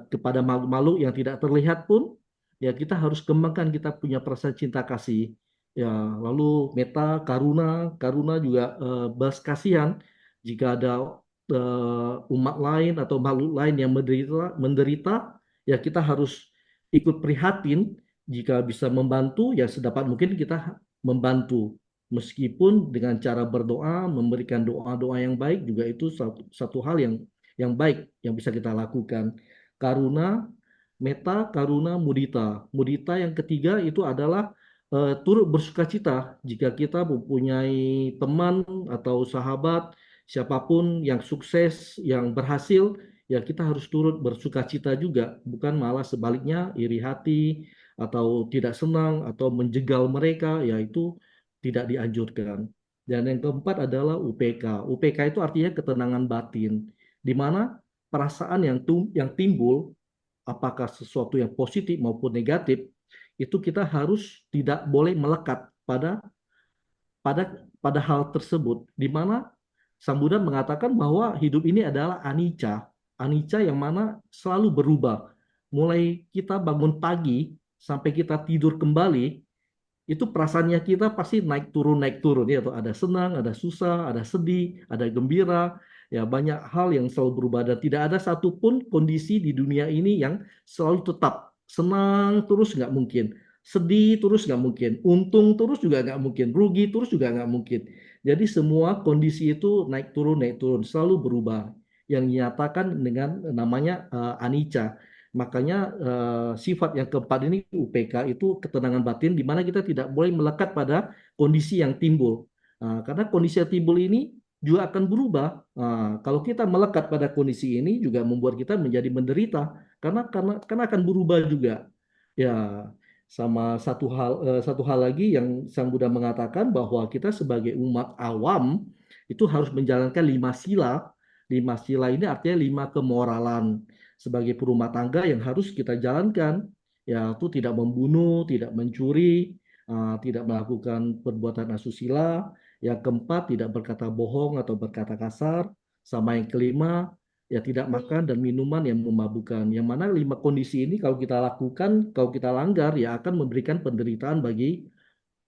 kepada makhluk-makhluk yang tidak terlihat pun ya kita harus kembangkan kita punya perasaan cinta kasih. Ya, lalu meta karuna, karuna juga belas kasihan jika ada umat lain atau makhluk lain yang menderita, ya kita harus ikut prihatin. Jika bisa membantu, ya sedapat mungkin kita membantu. Meskipun dengan cara berdoa, memberikan doa-doa yang baik juga itu satu hal yang baik yang bisa kita lakukan. Karuna, meta, karuna, mudita. Mudita yang ketiga itu adalah turut bersuka cita jika kita mempunyai teman atau sahabat siapapun yang sukses, yang berhasil, ya kita harus turut bersuka cita juga, bukan malah sebaliknya iri hati atau tidak senang atau menjegal mereka, yaitu tidak dianjurkan. Dan yang keempat adalah UPK. UPK itu artinya ketenangan batin, di mana perasaan yang timbul, apakah sesuatu yang positif maupun negatif, itu kita harus tidak boleh melekat pada pada pada hal tersebut, di mana Sang Buddha mengatakan bahwa hidup ini adalah anicca, anicca yang mana selalu berubah. Mulai kita bangun pagi sampai kita tidur kembali, itu perasaannya kita pasti naik turun ya, tuh ada senang, ada susah, ada sedih, ada gembira, ya banyak hal yang selalu berubah dan tidak ada satupun kondisi di dunia ini yang selalu tetap. Senang terus nggak mungkin, sedih terus nggak mungkin, untung terus juga nggak mungkin, rugi terus juga nggak mungkin. Jadi semua kondisi itu naik turun selalu berubah, yang dinyatakan dengan namanya anicca. Makanya sifat yang keempat ini UPK itu ketenangan batin, di mana kita tidak boleh melekat pada kondisi yang timbul. Karena kondisi yang timbul ini juga akan berubah. Kalau kita melekat pada kondisi ini juga membuat kita menjadi menderita, karena akan berubah juga. Ya, sama satu hal lagi yang Sang Buddha mengatakan bahwa kita sebagai umat awam itu harus menjalankan 5 sila. 5 sila ini artinya 5 kemoralan sebagai perumah tangga yang harus kita jalankan, yaitu tidak membunuh, tidak mencuri, tidak melakukan perbuatan asusila. Yang keempat, tidak berkata bohong atau berkata kasar. Sama yang kelima, ya tidak makan dan minuman yang memabukkan. Yang mana 5 kondisi ini kalau kita lakukan, kalau kita langgar, ya akan memberikan penderitaan bagi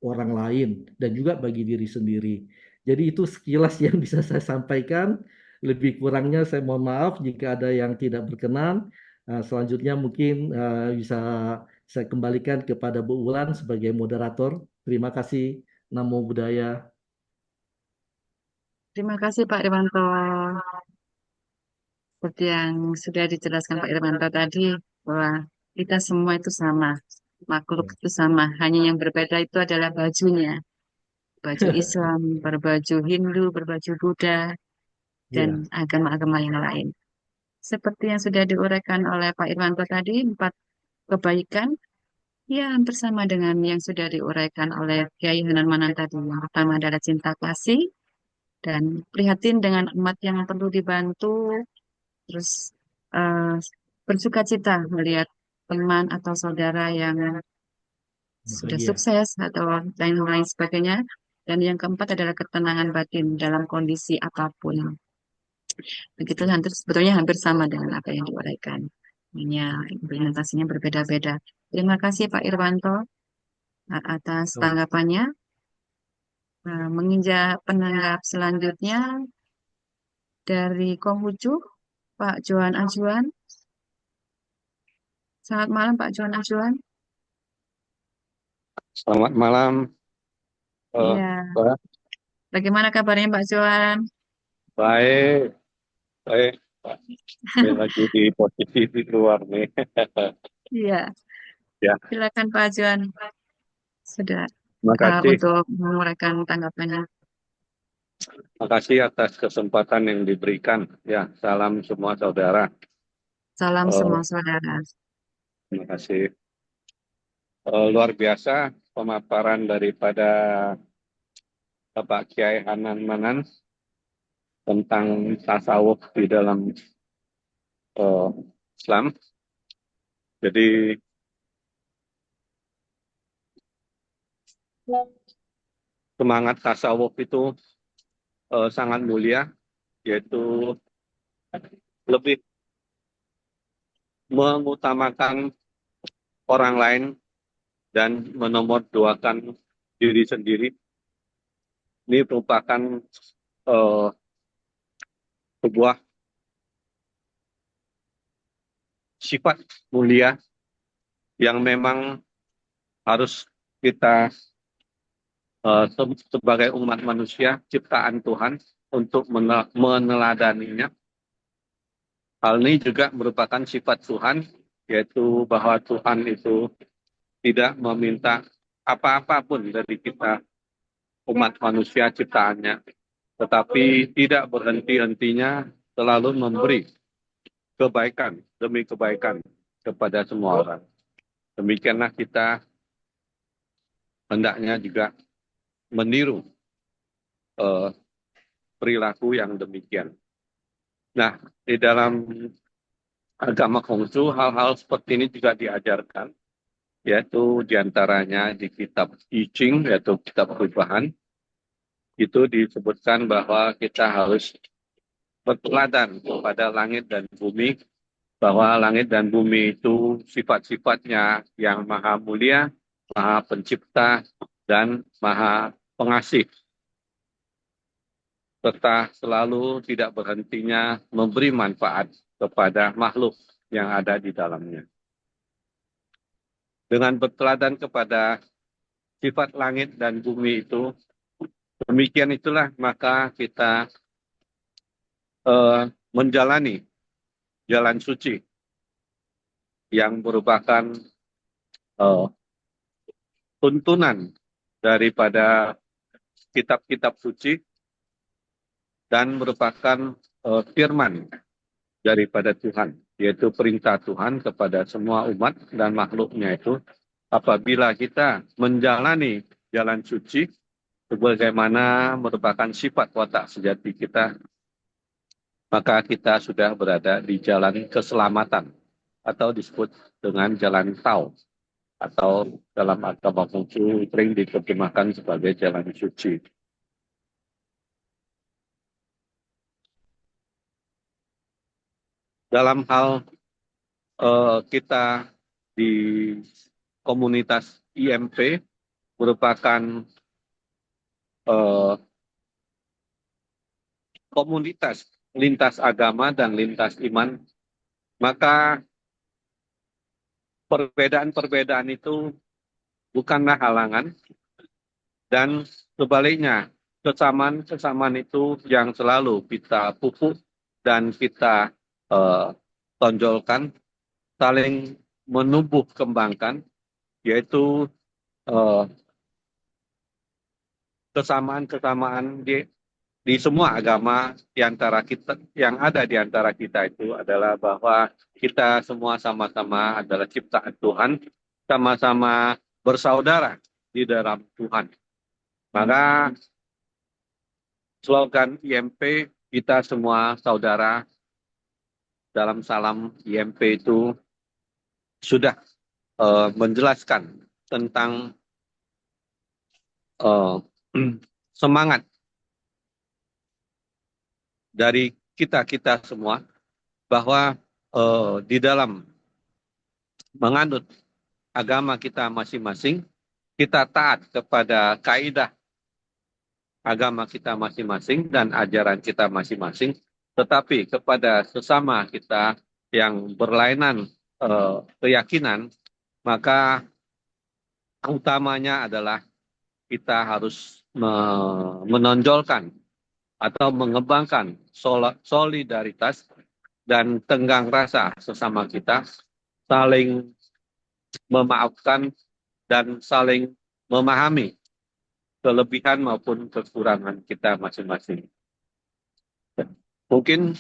orang lain dan juga bagi diri sendiri. Jadi itu sekilas yang bisa saya sampaikan. Lebih kurangnya saya mohon maaf jika ada yang tidak berkenan. Selanjutnya mungkin bisa saya kembalikan kepada Bu Ulan sebagai moderator. Terima kasih. Namo Buddhaya. Terima kasih Pak Irwanto. Seperti yang sudah dijelaskan Pak Irwanto tadi, bahwa kita semua itu sama, makhluk itu sama, hanya yang berbeda itu adalah bajunya. Baju Islam, berbaju Hindu, berbaju Buddha, dan Ya, agama-agama yang lain. Seperti yang sudah diuraikan oleh Pak Irwanto tadi, 4 kebaikan, ya hampir sama dengan yang sudah diuraikan oleh Kiai Hanan Manan tadi. Yang pertama adalah cinta kasih, dan prihatin dengan umat yang perlu dibantu, terus eh, bersuka cita melihat teman atau saudara yang sudah bahagia. sukses atau lain-lain sebagainya. Dan yang keempat adalah ketenangan batin dalam kondisi apapun. Begitu sebetulnya hampir sama dengan apa yang diuraikan. Hanya implementasinya berbeda-beda. Terima kasih Pak Irwanto atas tanggapannya. Menginjak penanggap selanjutnya dari Konghucu, Pak Johan Ajuan. Selamat malam Pak Johan Ajuan. Selamat malam, Iya, Pak. bagaimana kabarnya Pak Johan? Baik, baik, Pak. Ini lagi di posisi di luar nih. Iya, Ya, silakan Pak Johan. Sudah terima kasih. untuk menguraikan tanggapannya. Terima kasih atas kesempatan yang diberikan. Ya, salam semua saudara. Salam Eh, semua saudara. Terima kasih. Luar biasa pemaparan daripada Bapak Kiai Hanan Manan tentang tasawuf di dalam eh, Islam. Jadi semangat tasawuf itu sangat mulia, yaitu lebih mengutamakan orang lain dan menomorduakan diri sendiri. Ini merupakan eh, sebuah sifat mulia yang memang harus kita sebagai umat manusia, ciptaan Tuhan, untuk meneladaninya. Hal ini juga merupakan sifat Tuhan, yaitu bahwa Tuhan itu tidak meminta apa-apapun dari kita, umat manusia ciptaannya, tetapi tidak berhenti-hentinya selalu memberi kebaikan demi kebaikan kepada semua orang. Demikianlah kita hendaknya juga meniru eh, perilaku yang demikian. Nah, di dalam agama Konghucu hal-hal seperti ini juga diajarkan, yaitu diantaranya di kitab I Ching, yaitu kitab perubahan, itu disebutkan bahwa kita harus berteladan kepada langit dan bumi, bahwa langit dan bumi itu sifat-sifatnya yang maha mulia, maha pencipta, dan maha pengasih, serta selalu tidak berhentinya memberi manfaat kepada makhluk yang ada di dalamnya. Dengan berteladan kepada sifat langit dan bumi itu, demikian itulah maka kita menjalani jalan suci yang merupakan tuntunan daripada kitab-kitab suci dan merupakan firman daripada Tuhan, yaitu perintah Tuhan kepada semua umat dan makhluknya itu, apabila kita menjalani jalan suci, sebagaimana merupakan sifat watak sejati kita, maka kita sudah berada di jalan keselamatan, atau disebut dengan jalan tau, atau dalam agama Konghucu sering diterjemahkan sebagai jalan suci. Dalam hal kita di komunitas IMP, merupakan eh, komunitas lintas agama dan lintas iman, maka perbedaan-perbedaan itu bukanlah halangan, dan sebaliknya kesamaan-kesamaan itu yang selalu kita pupuk dan kita eh, tonjolkan, saling menumbuh kembangkan, yaitu eh, kesamaan-kesamaan di semua agama di antara kita, yang ada di antara kita itu adalah bahwa kita semua sama-sama adalah ciptaan Tuhan, sama-sama bersaudara di dalam Tuhan. Maka slogan IMP, kita semua saudara, dalam salam IMP itu sudah menjelaskan tentang eh, semangat dari kita-kita semua, bahwa di dalam menganut agama kita masing-masing, kita taat kepada kaidah agama kita masing-masing dan ajaran kita masing-masing, tetapi kepada sesama kita yang berlainan keyakinan, maka utamanya adalah kita harus menonjolkan atau mengembangkan solidaritas dan tenggang rasa sesama kita, saling memaafkan dan saling memahami kelebihan maupun kekurangan kita masing-masing. Mungkin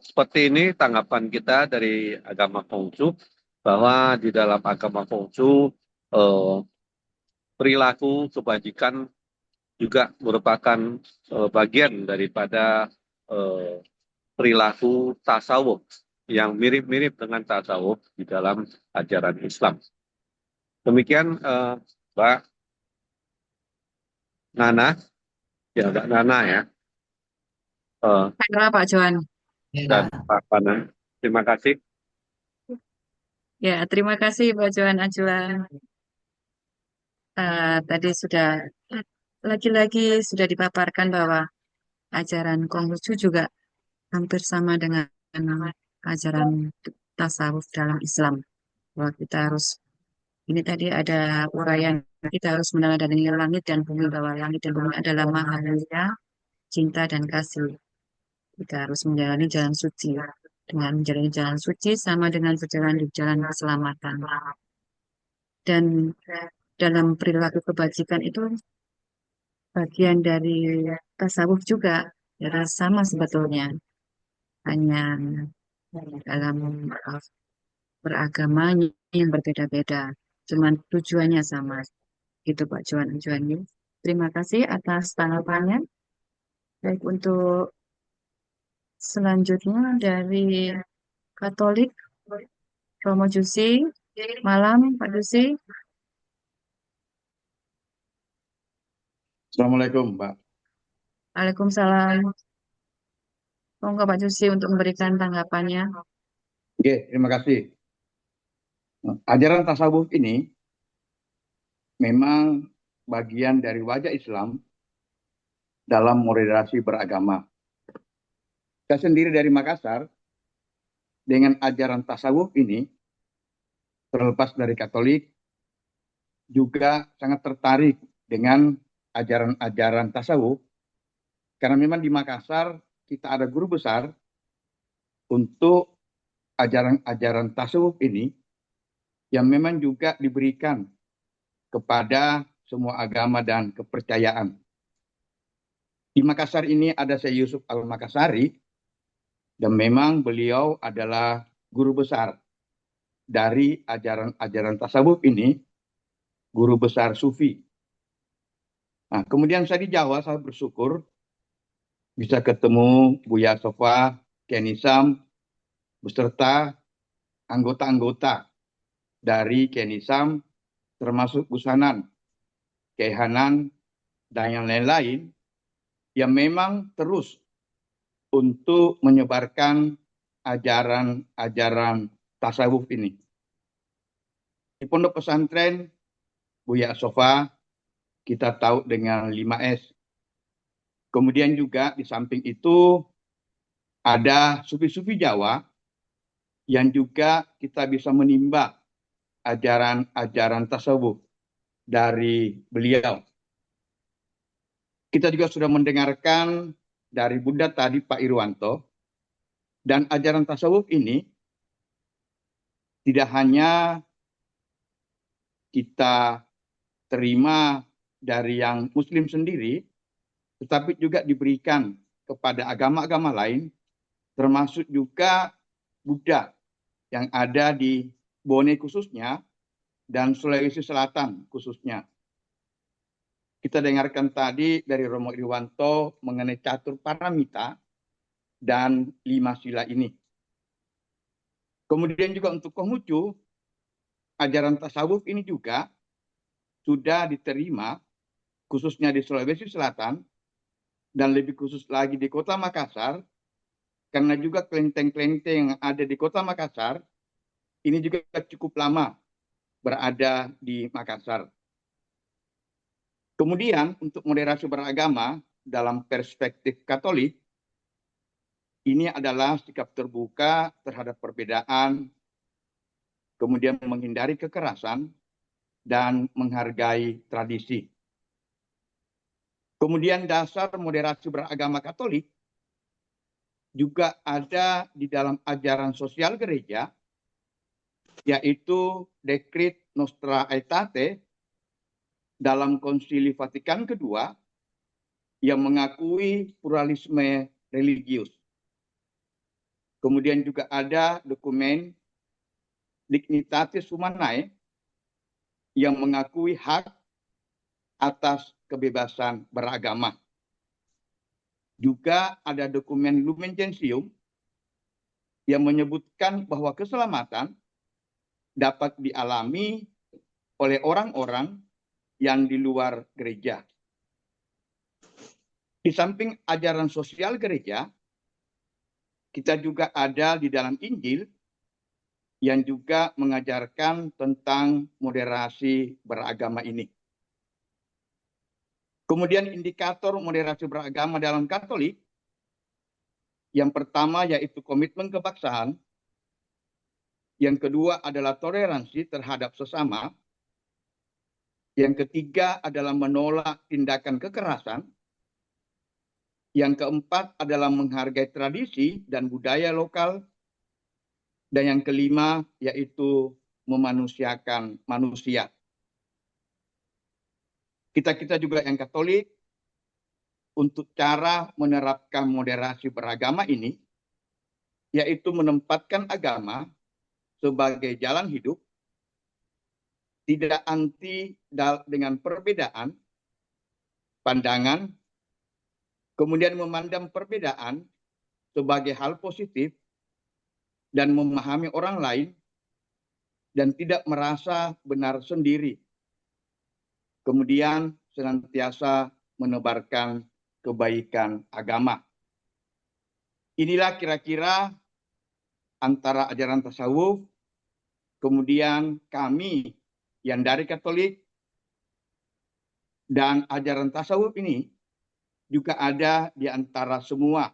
seperti ini tanggapan kita dari agama Konghucu, bahwa di dalam agama Konghucu perilaku kebajikan juga merupakan bagian daripada perilaku tasawuf yang mirip-mirip dengan tasawuf di dalam ajaran Islam. Demikian Mbak Nana, ya Mbak Nana ya, Saya Pak Johan. dan Pak Panan. Terima kasih. Ya, terima kasih Pak Johan Ajulan. Tadi sudah lagi-lagi sudah dipaparkan bahwa ajaran Konghucu juga hampir sama dengan ajaran tasawuf dalam Islam. Bahwa kita harus, ini tadi ada uraian, kita harus meneladani langit dan bumi, bahwa langit dan bumi adalah maha mulia, cinta dan kasih. Kita harus menjalani jalan suci. Dengan menjalani jalan suci sama dengan berjalan di jalan keselamatan. Dan dalam perilaku kebajikan itu bagian dari tasawuf juga, ya sama sebetulnya. Hanya dalam beragama yang berbeda-beda. Cuman tujuannya sama. Gitu Pak Johan. Terima kasih atas tanggapannya. Baik, untuk selanjutnya dari Katolik, Romo Jusi. Malam, Pak Jusi. Assalamualaikum, Pak. Waalaikumsalam. Monggo Pak Jusi untuk memberikan tanggapannya. Oke, terima kasih. Ajaran tasawuf ini memang bagian dari wajah Islam dalam moderasi beragama. Saya sendiri dari Makassar, dengan ajaran tasawuf ini, terlepas dari Katolik, juga sangat tertarik dengan ajaran-ajaran tasawuf, karena memang di Makassar kita ada guru besar untuk ajaran-ajaran tasawuf ini, yang memang juga diberikan kepada semua agama dan kepercayaan. Di Makassar ini ada Syekh Yusuf Al-Makassari, dan memang beliau adalah guru besar dari ajaran-ajaran tasawuf ini, guru besar sufi. Nah, kemudian saya di Jawa, saya bersyukur bisa ketemu Buya Sofa, Kenisam, beserta anggota-anggota dari Kenisam, termasuk Busanan, Kehanan, dan yang lain-lain, yang memang terus untuk menyebarkan ajaran-ajaran tasawuf ini. Di pondok pesantren Buya Sofa kita tahu dengan 5S. Kemudian juga di samping itu ada sufi-sufi Jawa yang juga kita bisa menimba ajaran-ajaran tasawuf dari beliau. Kita juga sudah mendengarkan dari Bunda tadi Pak Irwanto, dan ajaran tasawuf ini tidak hanya kita terima dari yang Muslim sendiri, tetapi juga diberikan kepada agama-agama lain, termasuk juga Buddha yang ada di Bone khususnya, dan Sulawesi Selatan khususnya. Kita dengarkan tadi dari Romo Irwanto mengenai catur paramita dan 5 sila ini. Kemudian juga untuk Konghucu, ajaran tasawuf ini juga sudah diterima khususnya di Sulawesi Selatan dan lebih khusus lagi di Kota Makassar, karena juga kelenteng-kelenteng yang ada di Kota Makassar ini juga cukup lama berada di Makassar. Kemudian untuk moderasi beragama dalam perspektif Katolik, ini adalah sikap terbuka terhadap perbedaan, kemudian menghindari kekerasan, dan menghargai tradisi. Kemudian dasar moderasi beragama Katolik juga ada di dalam ajaran sosial gereja, yaitu Decret Nostra Aetate dalam Konsili Vatikan kedua yang mengakui pluralisme religius. Kemudian juga ada dokumen Dignitatis Humanae yang mengakui hak atas kebebasan beragama. Juga ada dokumen Lumen Gentium yang menyebutkan bahwa keselamatan dapat dialami oleh orang-orang yang di luar gereja. Di samping ajaran sosial gereja, kita juga ada di dalam Injil yang juga mengajarkan tentang moderasi beragama ini. Kemudian indikator moderasi beragama dalam Katolik, yang pertama yaitu komitmen kebangsaan, yang kedua adalah toleransi terhadap sesama, yang ketiga adalah menolak tindakan kekerasan, yang keempat adalah menghargai tradisi dan budaya lokal, dan yang kelima yaitu memanusiakan manusia. Kita juga yang Katolik, untuk cara menerapkan moderasi beragama ini, yaitu menempatkan agama sebagai jalan hidup, tidak anti dengan perbedaan pandangan, kemudian memandang perbedaan sebagai hal positif dan memahami orang lain, dan tidak merasa benar sendiri. Kemudian senantiasa menebarkan kebaikan agama. Inilah kira-kira antara ajaran tasawuf, kemudian kami yang dari Katolik, dan ajaran tasawuf ini juga ada di antara semua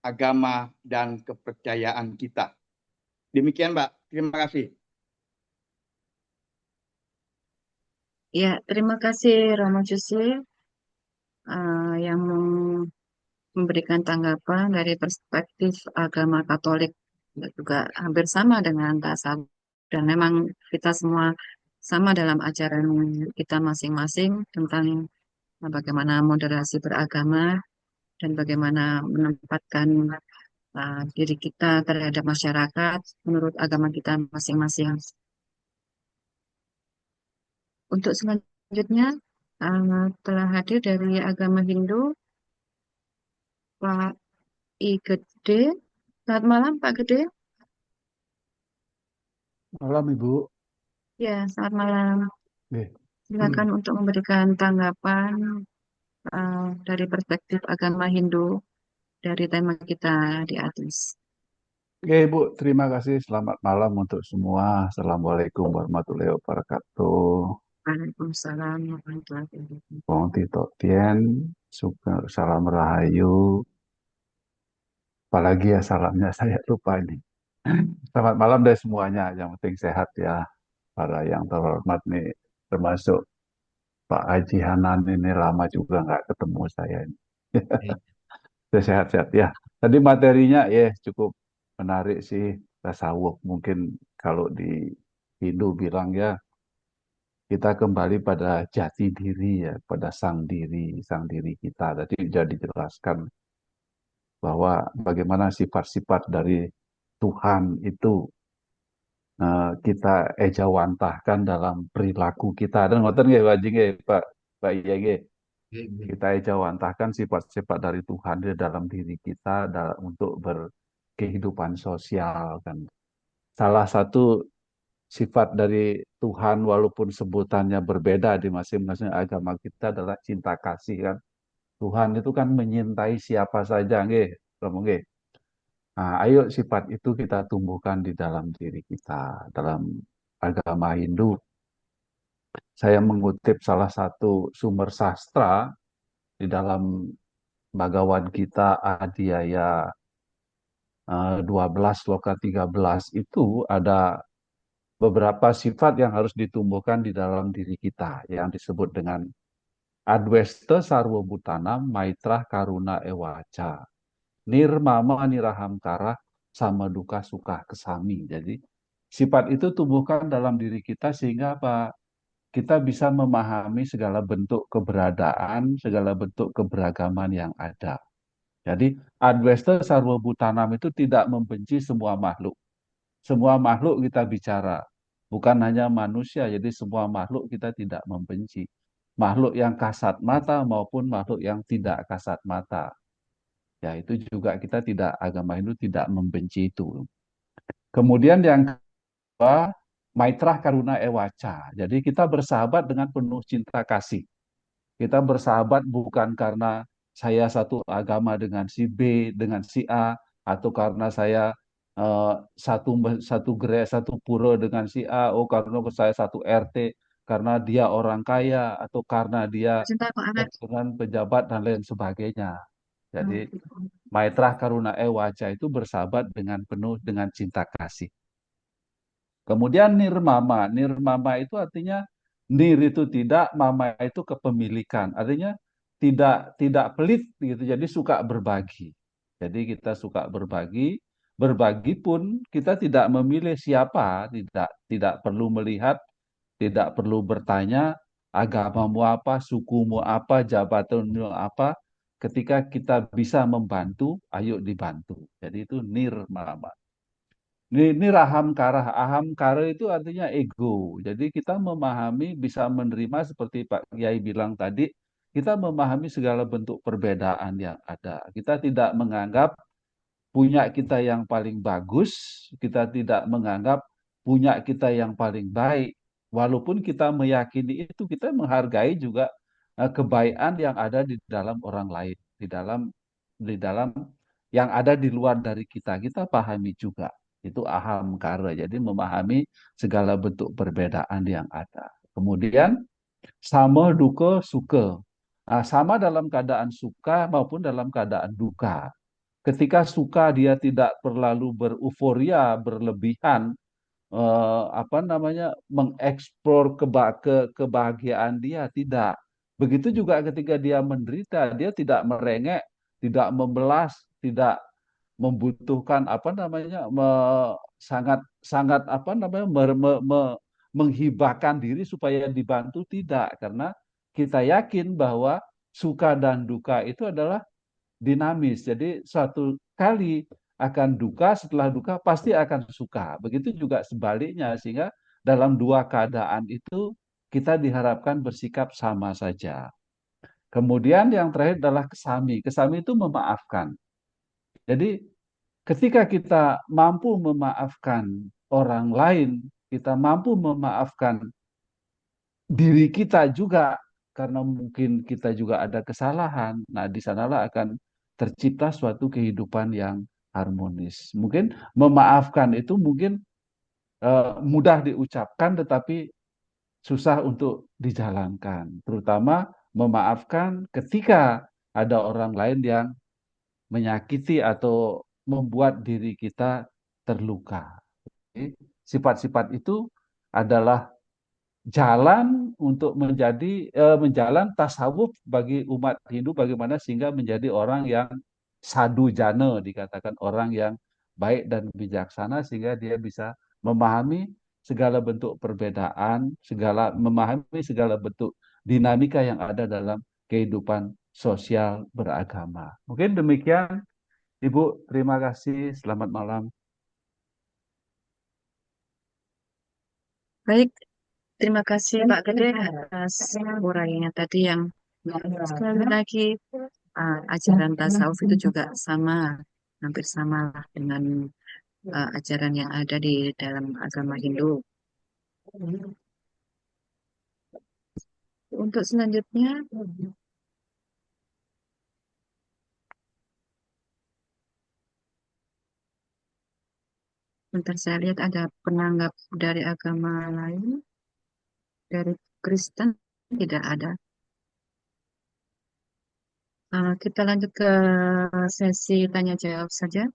agama dan kepercayaan kita. Demikian, Mbak. Terima kasih. Ya, terima kasih Romo Jose yang memberikan tanggapan dari perspektif agama Katolik, juga hampir sama dengan tasawuf, dan memang kita semua sama dalam ajaran kita masing-masing tentang bagaimana moderasi beragama dan bagaimana menempatkan diri kita terhadap masyarakat menurut agama kita masing-masing. Untuk selanjutnya telah hadir dari agama Hindu Pak I Gede. Selamat malam Pak Gede. Malam Ibu. Ya, selamat malam. Oke. Silakan untuk memberikan tanggapan dari perspektif agama Hindu dari tema kita di atas. Oke Ibu, terima kasih. Selamat malam untuk semua. Assalamualaikum warahmatullahi wabarakatuh. Waalaikumsalam warahmatullahi wabarakatuh. Wong Tito Tien, suka salam rahayu. Apalagi ya salamnya saya lupa ini. Selamat malam deh semuanya. Yang penting sehat ya. Para yang terhormat nih, termasuk Pak Haji Hanan ini lama juga nggak ketemu saya ini. Iya. Sehat-sehat ya. Tadi materinya ya cukup menarik sih. Tasawuf mungkin kalau di Hindu bilang ya kita kembali pada jati diri ya, pada sang diri kita. Tadi sudah dijelaskan bahwa bagaimana sifat-sifat dari Tuhan itu kita ejawantahkan dalam perilaku kita. Dan ngoten nggih Pak Haji nggih, Pak Iya nggih. Iya. Kita ejawantahkan sifat-sifat dari Tuhan di dalam diri kita untuk berkehidupan sosial kan. Salah satu sifat dari Tuhan walaupun sebutannya berbeda di masing-masing agama kita adalah cinta kasih kan. Tuhan itu kan menyintai siapa saja nggih, Romo nggih. Nah, ayo sifat itu kita tumbuhkan di dalam diri kita. Dalam agama Hindu, saya mengutip salah satu sumber sastra di dalam Bhagavad Gita Adhyaya 12 Loka 13 itu ada beberapa sifat yang harus ditumbuhkan di dalam diri kita yang disebut dengan Adwesta Sarwa Bhutanam Maitra Karuna Ewaca Nirmama Nirahamkara sama duka suka kesami. Jadi sifat itu tumbuhkan dalam diri kita sehingga apa? Kita bisa memahami segala bentuk keberadaan, segala bentuk keberagaman yang ada. Jadi Adwesta Sarwa Bhutanam itu tidak membenci semua makhluk. Semua makhluk kita bicara. Bukan hanya manusia, jadi semua makhluk kita tidak membenci. Makhluk yang kasat mata maupun makhluk yang tidak kasat mata. Ya, itu juga kita tidak, agama Hindu tidak membenci itu. Kemudian yang kedua, Maitra Karuna Ewaca. Jadi kita bersahabat dengan penuh cinta kasih. Kita bersahabat bukan karena saya satu agama dengan si B, dengan si A, atau karena saya satu gereja, satu pura dengan si A, oh karena saya satu RT, karena dia orang kaya, atau karena dia Cinta Pak Arif. pejabat dan lain sebagainya. Oh, Jadi Maitra Karuna Ewaca itu bersahabat dengan penuh dengan cinta kasih. Kemudian nirmama. Nirmama itu artinya nir itu tidak, mama itu kepemilikan. Artinya tidak pelit gitu. Jadi suka berbagi. Jadi kita suka berbagi. Berbagi pun kita tidak memilih siapa, tidak perlu melihat, tidak perlu bertanya agamamu apa, sukumu apa, jabatanmu apa. Ketika kita bisa membantu, ayo dibantu. Jadi itu nirmama. Ini rahamkara. Ahamkara itu artinya ego. Jadi kita memahami, bisa menerima seperti Pak Kiai bilang tadi, kita memahami segala bentuk perbedaan yang ada. Kita tidak menganggap punya kita yang paling bagus, kita tidak menganggap punya kita yang paling baik. Walaupun kita meyakini itu, kita menghargai juga kebaikan yang ada di dalam orang lain, di dalam yang ada di luar dari kita. Kita pahami juga. Itu aham kara. Jadi memahami segala bentuk perbedaan yang ada. Kemudian sama duka suka. Nah, sama dalam keadaan suka maupun dalam keadaan duka. Ketika suka dia tidak terlalu beruforia, berlebihan, mengeksplor kebahagiaan dia, tidak. Begitu juga ketika dia menderita, dia tidak merengek, tidak membelas, tidak membutuhkan sangat sangat menghibahkan diri supaya dibantu, tidak, karena kita yakin bahwa suka dan duka itu adalah dinamis. Jadi suatu kali akan duka, setelah duka pasti akan suka. Begitu juga sebaliknya, sehingga dalam dua keadaan itu kita diharapkan bersikap sama saja. Kemudian yang terakhir adalah kesami. Kesami itu memaafkan. Jadi ketika kita mampu memaafkan orang lain, kita mampu memaafkan diri kita juga, karena mungkin kita juga ada kesalahan. Nah, di sanalah akan tercipta suatu kehidupan yang harmonis. Mungkin memaafkan itu mungkin mudah diucapkan, tetapi susah untuk dijalankan, terutama memaafkan ketika ada orang lain yang menyakiti atau membuat diri kita terluka. Jadi, sifat-sifat itu adalah jalan untuk menjalan tasawuf bagi umat Hindu, bagaimana sehingga menjadi orang yang sadu jana, dikatakan orang yang baik dan bijaksana, sehingga dia bisa memahami segala bentuk perbedaan, memahami segala bentuk dinamika yang ada dalam kehidupan sosial beragama. Mungkin demikian, Ibu. Terima kasih. Selamat malam. Baik, terima kasih Pak Gede atas uraiannya tadi yang sekali lagi ajaran tasawuf itu juga sama, hampir sama lah dengan ajaran yang ada di dalam agama Hindu. Untuk selanjutnya, bentar saya lihat ada penanggap dari agama lain, dari Kristen tidak ada. Kita lanjut ke sesi tanya jawab saja.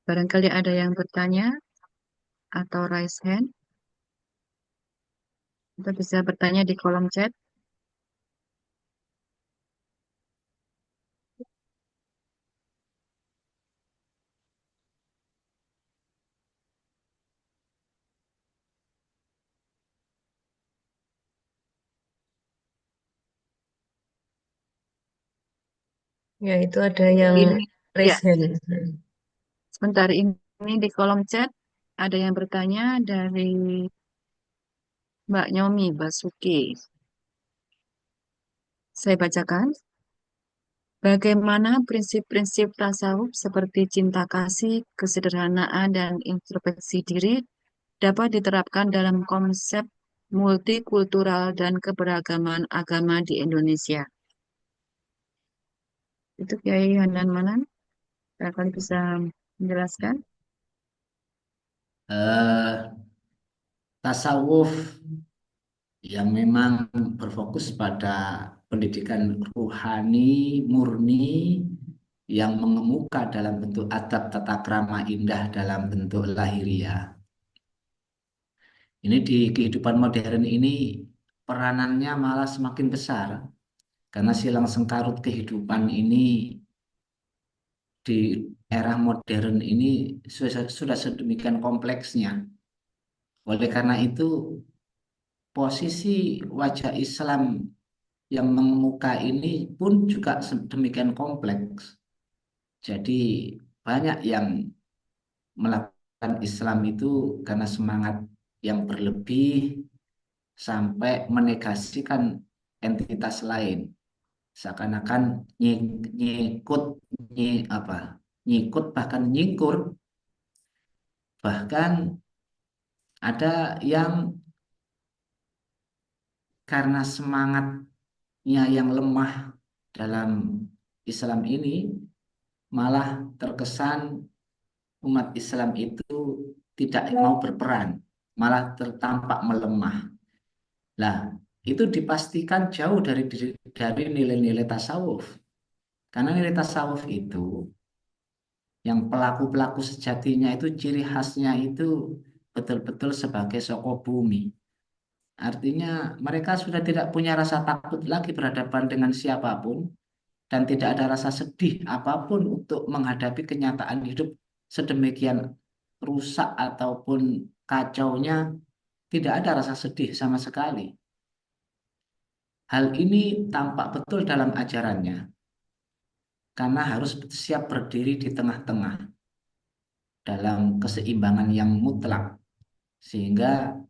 Barangkali ada yang bertanya atau raise hand, atau bisa bertanya di kolom chat. Ya, itu ada yang Ini, ya, raise hand. sebentar ini di kolom chat ada yang bertanya dari Mbak Nyomi Basuki. Saya bacakan. Bagaimana prinsip-prinsip tasawuf seperti cinta kasih, kesederhanaan, dan introspeksi diri dapat diterapkan dalam konsep multikultural dan keberagaman agama di Indonesia? Itu Kiai Hanan Manan, barangkali bisa menjelaskan. Eh, Tasawuf yang memang berfokus pada pendidikan ruhani, murni, yang mengemuka dalam bentuk adab tata krama indah dalam bentuk lahiriah. Ini di kehidupan modern ini peranannya malah semakin besar karena silang sengkarut kehidupan ini di era modern ini sudah sedemikian kompleksnya. Oleh karena itu, posisi wajah Islam yang mengemuka ini pun juga sedemikian kompleks. Jadi banyak yang melakukan Islam itu karena semangat yang berlebih sampai menegasikan entitas lain. Seakan-akan nyikut, apa, nyikut bahkan nyikur. Bahkan ada yang karena semangatnya yang lemah dalam Islam ini malah terkesan umat Islam itu tidak mau berperan, malah tertampak melemah. Lah, itu dipastikan jauh dari nilai-nilai tasawuf. Karena nilai tasawuf itu yang pelaku-pelaku sejatinya itu ciri khasnya itu betul-betul sebagai soko bumi. Artinya mereka sudah tidak punya rasa takut lagi berhadapan dengan siapapun dan tidak ada rasa sedih apapun untuk menghadapi kenyataan hidup sedemikian rusak ataupun kacaunya, tidak ada rasa sedih sama sekali. Hal ini tampak betul dalam ajarannya karena harus siap berdiri di tengah-tengah dalam keseimbangan yang mutlak sehingga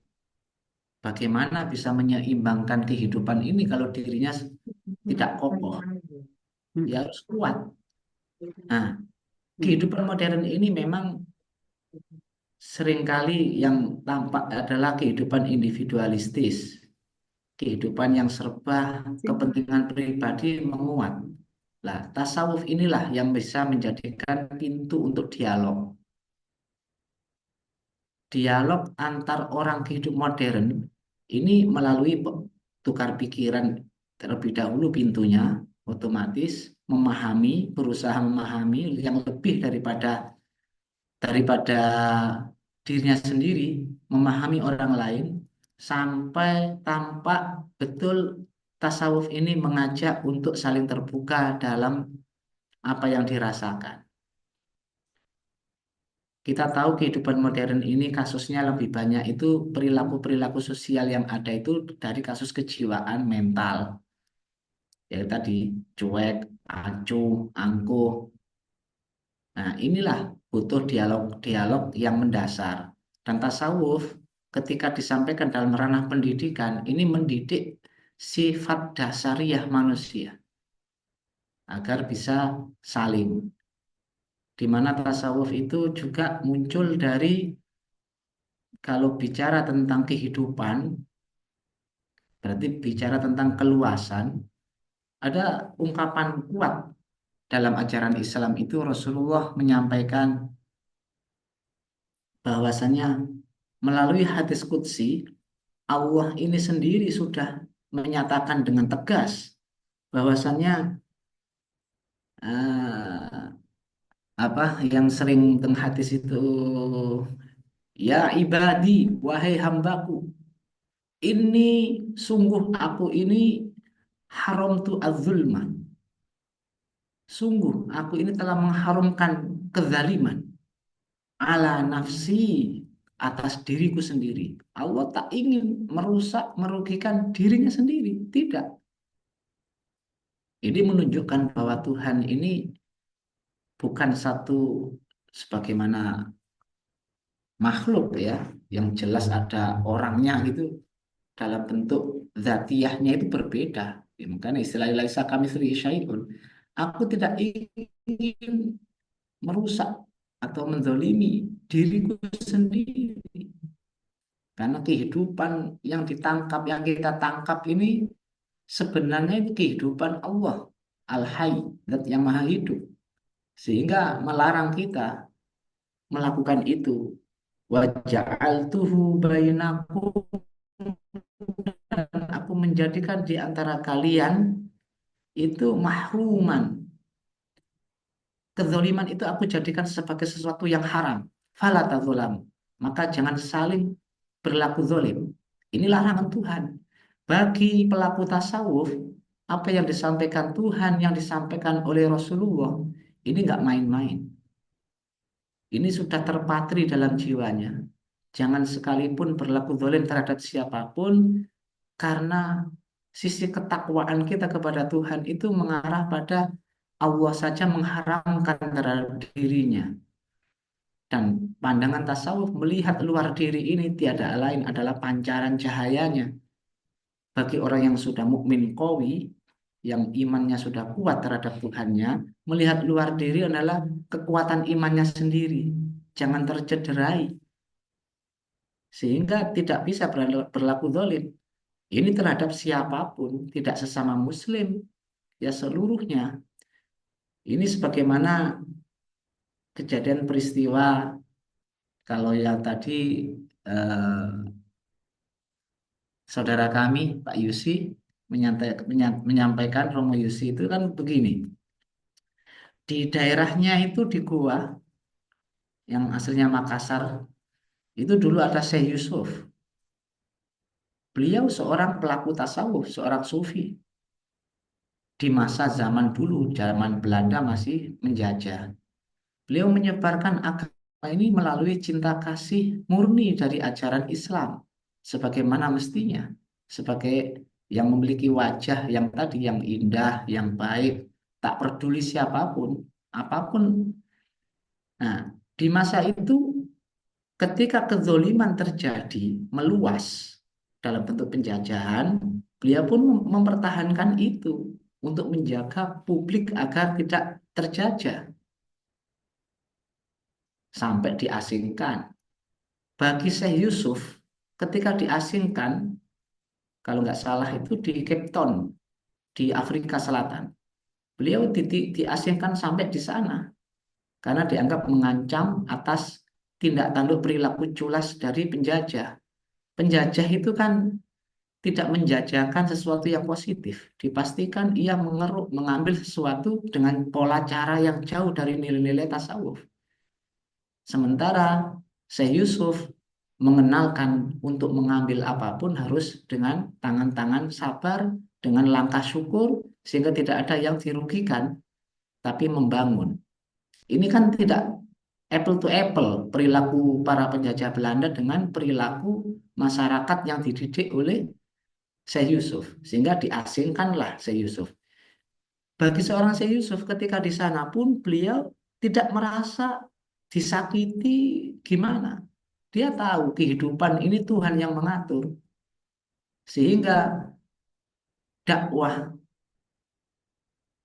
bagaimana bisa menyeimbangkan kehidupan ini kalau dirinya tidak kokoh, dia harus kuat. Nah, kehidupan modern ini memang seringkali yang tampak adalah kehidupan individualistis, kehidupan yang serba kepentingan pribadi menguat. Nah, tasawuf inilah yang bisa menjadikan pintu untuk dialog. Dialog antar orang kehidupan modern Ini melalui tukar pikiran terlebih dahulu pintunya, otomatis memahami, berusaha memahami yang lebih daripada dirinya sendiri, memahami orang lain, sampai tampak betul tasawuf ini mengajak untuk saling terbuka dalam apa yang dirasakan. Kita tahu kehidupan modern ini kasusnya lebih banyak itu perilaku-perilaku sosial yang ada itu dari kasus kejiwaan mental. Ya tadi cuek, acuh, angkuh. Nah, inilah butuh dialog-dialog yang mendasar. Dan tasawuf ketika disampaikan dalam ranah pendidikan, ini mendidik sifat dasariah manusia agar bisa saling. Di mana tasawuf itu juga muncul dari kalau bicara tentang kehidupan, berarti bicara tentang keluasan, ada ungkapan kuat dalam ajaran Islam itu Rasulullah menyampaikan bahwasanya melalui hadis qudsi Allah ini sendiri sudah menyatakan dengan tegas bahwasanya eh, apa yang sering teng hadis itu, ya ibadi, wahai hambaku, ini sungguh aku ini haram tu az-zulma. Sungguh aku ini telah mengharamkan kezaliman ala nafsi atas diriku sendiri. Allah tak ingin merusak, merugikan dirinya sendiri. Tidak. Ini menunjukkan bahwa Tuhan ini bukan satu sebagaimana makhluk ya, yang jelas ada orangnya gitu dalam bentuk zatiyahnya itu berbeda. Ya, makanya istilah laisa kamitslihi syai'un. Aku tidak ingin merusak atau menzalimi diriku sendiri. Karena kehidupan yang ditangkap, yang kita tangkap ini sebenarnya itu kehidupan Allah, Al-Hayy, Zat yang Maha Hidup. Sehingga melarang kita melakukan itu. Wa ja'altuhu bainakum, dan aku menjadikan di antara kalian itu mahruman. Kezaliman itu aku jadikan sebagai sesuatu yang haram. Fala tadzulam. Maka jangan saling berlaku zalim. Ini larangan Tuhan. Bagi pelaku tasawuf, apa yang disampaikan Tuhan, yang disampaikan oleh Rasulullah, ini nggak main-main. Ini sudah terpatri dalam jiwanya. Jangan sekalipun berlaku zalim terhadap siapapun, karena sisi ketakwaan kita kepada Tuhan itu mengarah pada Allah saja mengharamkan terhadap dirinya. Dan pandangan tasawuf melihat luar diri ini tiada lain adalah pancaran cahayanya. Bagi orang yang sudah mukmin qawi, yang imannya sudah kuat terhadap Tuhannya, melihat luar diri adalah kekuatan imannya sendiri. Jangan tercederai. Sehingga tidak bisa berlaku zalim. Ini terhadap siapapun, tidak sesama muslim, ya seluruhnya. Ini sebagaimana kejadian peristiwa kalau yang tadi eh, saudara kami Pak Yusi menyampaikan, Romo Yusi itu kan begini. Di daerahnya itu di Goa yang aslinya Makassar itu dulu ada Syekh Yusuf. Beliau seorang pelaku tasawuf, seorang sufi. Di masa zaman dulu, zaman Belanda masih menjajah. Beliau menyebarkan agama ini melalui cinta kasih murni dari ajaran Islam, sebagaimana mestinya, sebagai yang memiliki wajah yang tadi yang indah, yang baik, tak peduli siapapun, apapun. Nah, di masa itu ketika kezoliman terjadi meluas dalam bentuk penjajahan, beliau pun mempertahankan itu untuk menjaga publik agar tidak terjajah sampai diasingkan. Bagi Syekh Yusuf, ketika diasingkan, kalau nggak salah itu di Cape Town, di Afrika Selatan, beliau diasingkan sampai di sana karena dianggap mengancam atas tindak tanduk perilaku culas dari penjajah. Penjajah itu kan tidak menjajakan sesuatu yang positif. Dipastikan ia mengambil sesuatu dengan pola cara yang jauh dari nilai-nilai tasawuf. Sementara Syekh Yusuf mengenalkan untuk mengambil apapun harus dengan tangan-tangan sabar, dengan langkah syukur, sehingga tidak ada yang dirugikan, tapi membangun. Ini kan tidak apple to apple perilaku para penjajah Belanda dengan perilaku masyarakat yang dididik oleh Syekh Yusuf, sehingga diasingkanlah Syekh Yusuf. Bagi seorang Syekh Yusuf ketika di sana pun beliau tidak merasa disakiti gimana. Dia tahu kehidupan ini Tuhan yang mengatur. Sehingga dakwah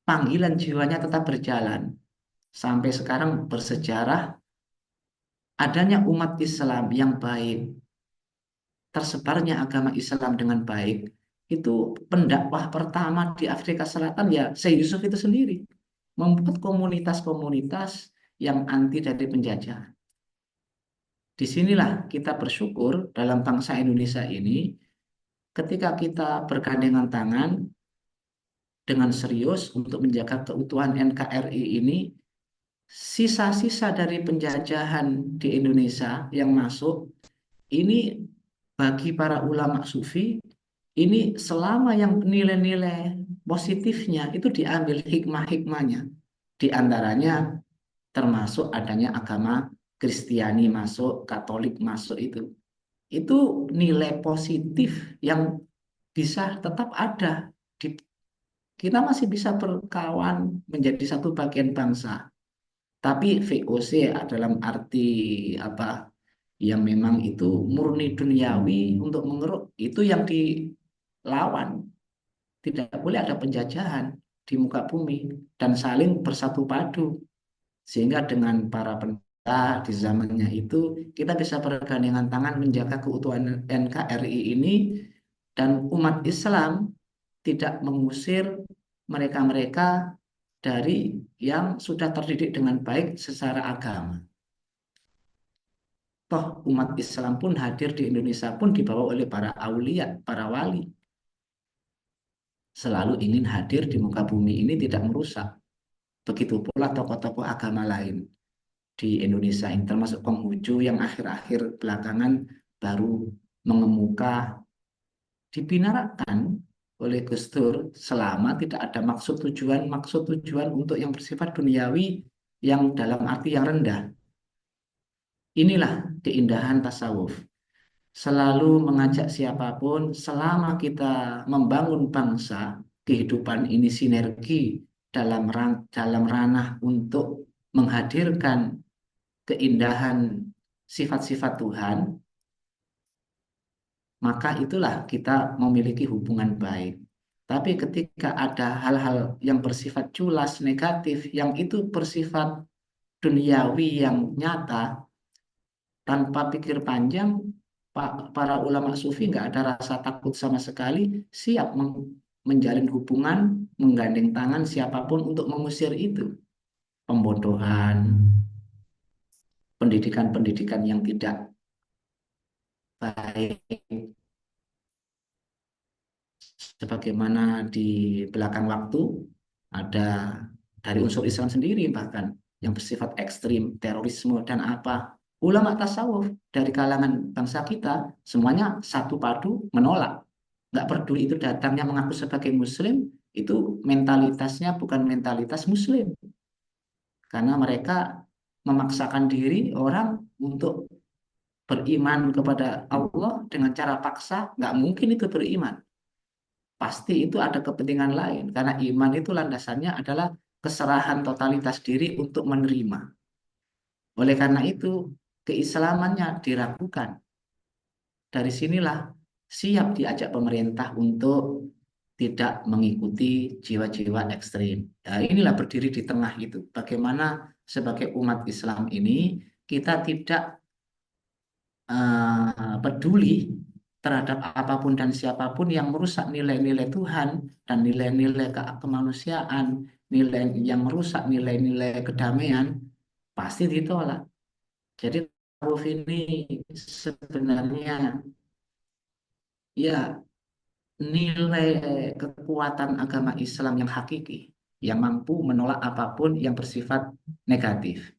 panggilan jiwanya tetap berjalan. Sampai sekarang bersejarah adanya umat Islam yang baik, tersebarnya agama Islam dengan baik, itu pendakwah pertama di Afrika Selatan ya Syekh Yusuf itu sendiri. Membuat komunitas-komunitas yang anti dari penjajah. Disinilah kita bersyukur dalam bangsa Indonesia ini, ketika kita bergandengan tangan dengan serius untuk menjaga keutuhan NKRI ini, sisa-sisa dari penjajahan di Indonesia yang masuk, ini bagi para ulama sufi, ini selama yang nilai-nilai positifnya itu diambil hikmah-hikmahnya. Di antaranya termasuk adanya agama Kristiani masuk, Katolik masuk itu. Itu nilai positif yang bisa tetap ada. Kita masih bisa berkawan menjadi satu bagian bangsa. Tapi VOC dalam arti apa yang memang itu murni duniawi untuk mengeruk itu yang dilawan. Tidak boleh ada penjajahan di muka bumi dan saling bersatu padu. Sehingga dengan para pendeta di zamannya itu kita bisa bergandengan tangan menjaga keutuhan NKRI ini dan umat Islam tidak mengusir mereka-mereka dari yang sudah terdidik dengan baik secara agama. Toh umat Islam pun hadir di Indonesia pun dibawa oleh para aulia, para wali. Selalu ingin hadir di muka bumi ini tidak merusak. Begitu pula tokoh-tokoh agama lain di Indonesia ini, termasuk Konghucu yang akhir-akhir belakangan baru mengemuka, dibinarakan oleh Gus Dur selama tidak ada maksud tujuan untuk yang bersifat duniawi yang dalam arti yang rendah. Inilah keindahan tasawuf. Selalu mengajak siapapun selama kita membangun bangsa, kehidupan ini sinergi dalam ranah untuk menghadirkan keindahan sifat-sifat Tuhan, maka itulah kita memiliki hubungan baik. Tapi ketika ada hal-hal yang bersifat culas, negatif, yang itu bersifat duniawi yang nyata, tanpa pikir panjang, para ulama sufi nggak ada rasa takut sama sekali, siap menjalin hubungan, menggandeng tangan siapapun untuk mengusir itu. Pembodohan, pendidikan-pendidikan yang tidak baik, sebagaimana di belakang waktu ada dari unsur Islam sendiri bahkan yang bersifat ekstrim, terorisme dan apa. Ulama tasawuf dari kalangan bangsa kita semuanya satu padu menolak. Nggak peduli itu datangnya mengaku sebagai muslim, itu mentalitasnya bukan mentalitas muslim. Karena mereka memaksakan diri orang untuk beriman kepada Allah dengan cara paksa, nggak mungkin itu beriman. Pasti itu ada kepentingan lain, karena iman itu landasannya adalah keserahan totalitas diri untuk menerima. Oleh karena itu, keislamannya diragukan. Dari sinilah siap diajak pemerintah untuk tidak mengikuti jiwa-jiwa ekstrim. Nah, inilah berdiri di tengah itu. Bagaimana sebagai umat Islam ini kita tidak peduli terhadap apapun dan siapapun yang merusak nilai-nilai Tuhan dan nilai-nilai kemanusiaan, nilai yang merusak nilai-nilai kedamaian, pasti ditolak. Jadi tasawuf ini sebenarnya ya nilai kekuatan agama Islam yang hakiki, yang mampu menolak apapun yang bersifat negatif,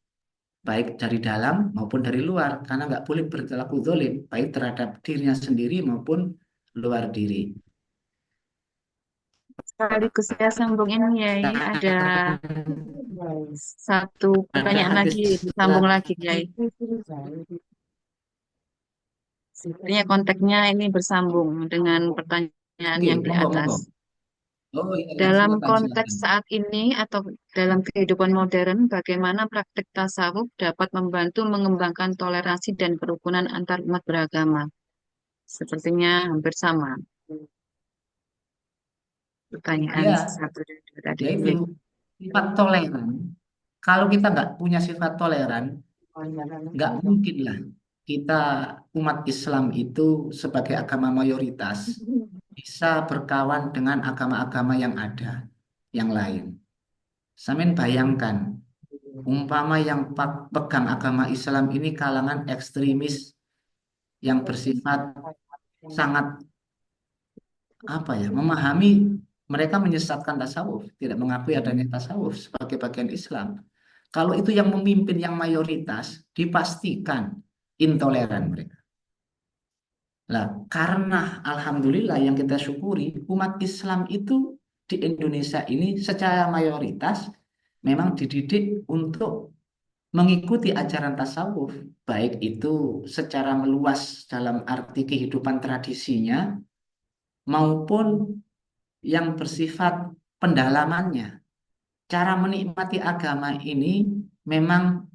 baik dari dalam maupun dari luar, karena nggak boleh berlaku zalim, baik terhadap dirinya sendiri maupun luar diri. Sekaligus saya sambung ini ya, ada Dan satu ada pertanyaan hadis lagi, sambung lagi ya. lagi. Sebenarnya konteksnya ini bersambung dengan pertanyaan Oke, yang di monggo, atas. monggo. Oh iya, iya, Dalam silakan, konteks silakan. saat ini atau dalam kehidupan modern, bagaimana praktik tasawuf dapat membantu mengembangkan toleransi dan kerukunan antar umat beragama? Sepertinya hampir sama pertanyaan Ya, satu dan dua tadi. yaitu Iya. sifat toleran. Kalau kita nggak punya sifat toleran, nggak mungkin lah kita umat Islam itu sebagai agama mayoritas bisa berkawan dengan agama-agama yang ada, yang lain. Samin bayangkan, umpama yang pegang agama Islam ini kalangan ekstremis yang bersifat sangat apa ya, memahami, mereka menyesatkan tasawuf, tidak mengakui adanya tasawuf sebagai bagian Islam. Kalau itu yang memimpin yang mayoritas, dipastikan intoleran mereka. Nah, karena alhamdulillah yang kita syukuri, umat Islam itu di Indonesia ini secara mayoritas memang dididik untuk mengikuti ajaran tasawuf, baik itu secara meluas dalam arti kehidupan tradisinya maupun yang bersifat pendalamannya. Cara menikmati agama ini memang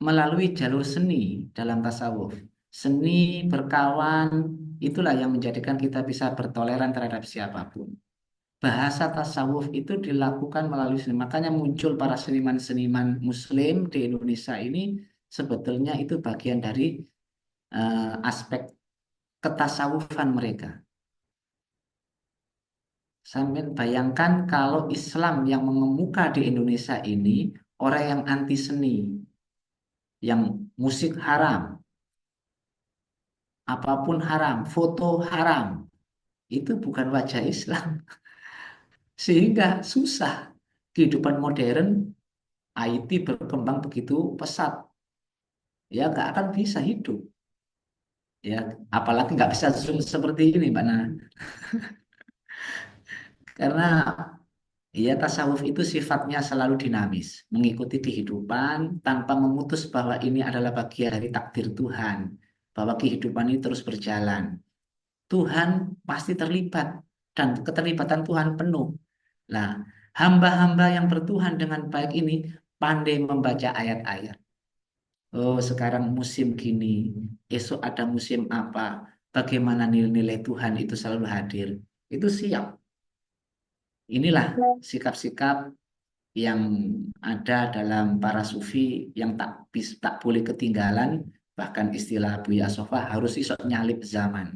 melalui jalur seni dalam tasawuf. Seni berkawan itulah yang menjadikan kita bisa bertoleran terhadap siapapun. Bahasa tasawuf itu dilakukan melalui seni. Makanya muncul para seniman-seniman Muslim di Indonesia ini sebetulnya itu bagian dari aspek ketasawufan mereka. Sambil bayangkan kalau Islam yang mengemuka di Indonesia ini orang yang anti seni, yang musik haram, apapun haram, foto haram, itu bukan wajah Islam. Sehingga susah kehidupan modern IT berkembang begitu pesat, ya nggak akan bisa hidup. Ya, apalagi nggak bisa Zoom seperti ini, Mbak Nana. Karena ya, tasawuf itu sifatnya selalu dinamis, mengikuti kehidupan tanpa memutus bahwa ini adalah bagian dari takdir Tuhan, bahwa kehidupan ini terus berjalan. Tuhan pasti terlibat dan keterlibatan Tuhan penuh. Nah, hamba-hamba yang bertuhan dengan baik ini pandai membaca ayat-ayat. Oh, sekarang musim gini, esok ada musim apa, bagaimana nilai-nilai Tuhan itu selalu hadir. Itu siap. Inilah sikap-sikap yang ada dalam para sufi yang tak boleh ketinggalan, bahkan istilah Buya Sofa harus isok nyalip zaman.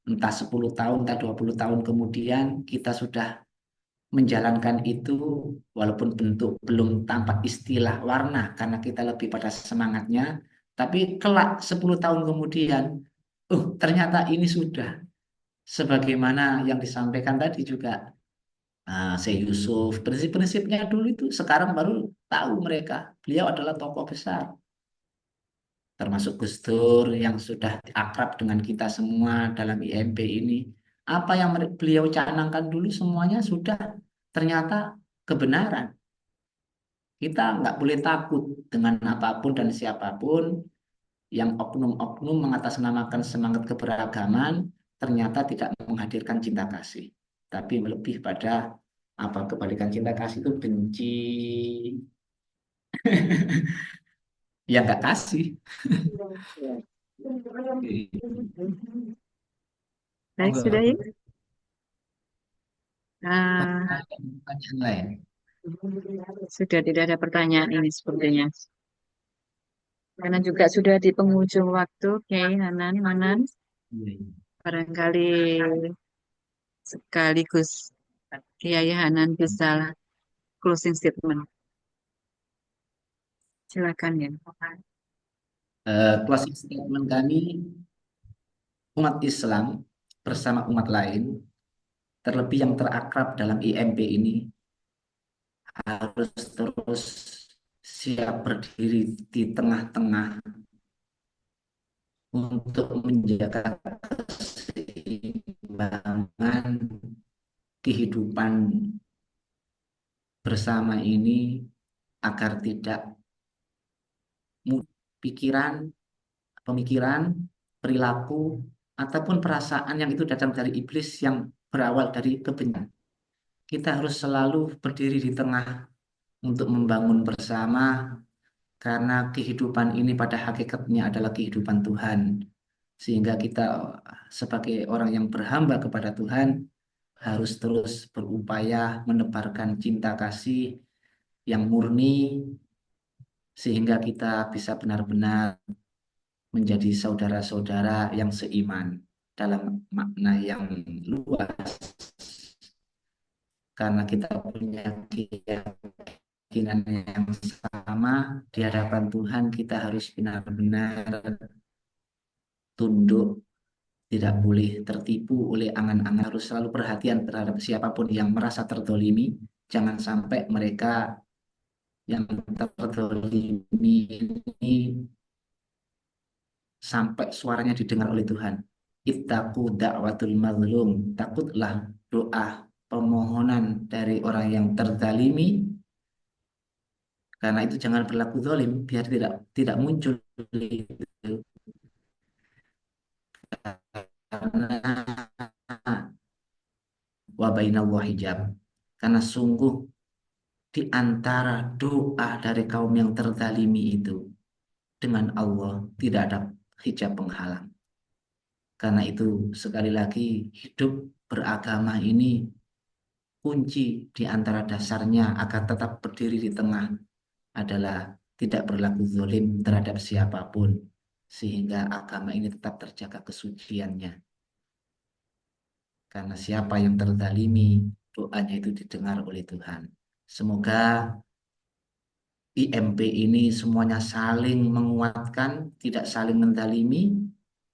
Entah 10 tahun, entah 20 tahun kemudian kita sudah menjalankan itu walaupun bentuk belum tampak istilah warna karena kita lebih pada semangatnya, tapi kelak 10 tahun kemudian, ternyata ini sudah sebagaimana yang disampaikan tadi juga. Syekh Yusuf, prinsip-prinsipnya dulu itu sekarang baru tahu mereka. Beliau adalah tokoh besar, termasuk Gus Dur yang sudah akrab dengan kita semua dalam IMB ini. Apa yang beliau canangkan dulu semuanya sudah ternyata kebenaran. Kita nggak boleh takut dengan apapun dan siapapun yang oknum-oknum mengatasnamakan semangat keberagaman ternyata tidak menghadirkan cinta kasih, tapi lebih pada apa, kebalikan cinta kasih itu benci, ya nggak kasih. Baik, Monggo, sudah ya. Ah, pertanyaan lain. sudah tidak ada pertanyaan ini sepertinya. Karena juga sudah di penghujung waktu, Kiai Hanan Manan, Iya, iya. barangkali sekaligus Kiai Hanan bisa closing statement. Silakan ya. Closing statement kami, umat Islam bersama umat lain, terlebih yang terakrab dalam IMP ini, harus terus siap berdiri di tengah-tengah untuk menjaga keseimbangan kehidupan bersama ini agar tidak pikiran, pemikiran, perilaku, ataupun perasaan yang itu datang dari iblis yang berawal dari kebencian. Kita harus selalu berdiri di tengah untuk membangun bersama karena kehidupan ini pada hakikatnya adalah kehidupan Tuhan. Sehingga kita sebagai orang yang berhamba kepada Tuhan harus terus berupaya menebarkan cinta kasih yang murni sehingga kita bisa benar-benar menjadi saudara-saudara yang seiman dalam makna yang luas. Karena kita punya keyakinan yang sama di hadapan Tuhan, kita harus benar-benar tunduk, tidak boleh tertipu oleh angan-angan, harus selalu perhatian terhadap siapapun yang merasa terdolimi. Jangan sampai mereka yang terdolimi ini sampai suaranya didengar oleh Tuhan. Ittaqu da'watul mazlum, takutlah doa permohonan dari orang yang terzalimi, karena itu jangan berlaku zalim biar tidak muncul itu. Karena wa bainallah hijab, karena sungguh di antara doa dari kaum yang terzalimi itu dengan Allah tidak ada hijab penghalang. Karena itu sekali lagi hidup beragama ini kunci di antara dasarnya agar tetap berdiri di tengah adalah tidak berlaku zalim terhadap siapapun sehingga agama ini tetap terjaga kesuciannya. Karena siapa yang terzalimi doanya itu didengar oleh Tuhan. Semoga IMP ini semuanya saling menguatkan, tidak saling menzalimi,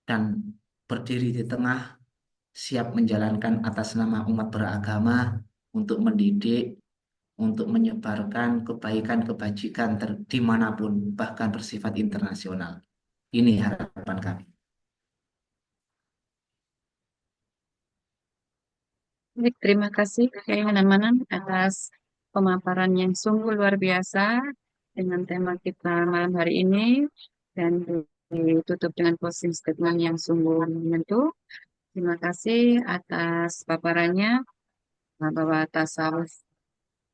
dan berdiri di tengah, siap menjalankan atas nama umat beragama untuk mendidik, untuk menyebarkan kebaikan-kebajikan dimanapun, bahkan bersifat internasional. Ini harapan kami. Baik, terima kasih Kiai Hanan atas pemaparan yang sungguh luar biasa dengan tema kita malam hari ini dan ditutup dengan closing statement yang sungguh menyentuh. Terima kasih atas paparannya bahwa tasawuf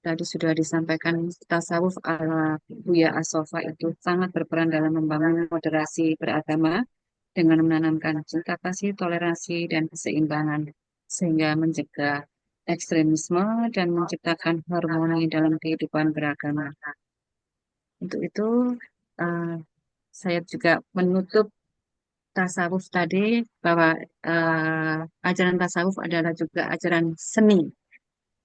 tadi sudah disampaikan, tasawuf ala Buya Asofa itu sangat berperan dalam membangun moderasi beragama dengan menanamkan cinta kasih, toleransi, dan keseimbangan sehingga mencegah ekstremisme dan menciptakan harmoni dalam kehidupan beragama. Untuk itu, eh, saya juga menutup tasawuf tadi bahwa ajaran tasawuf adalah juga ajaran seni.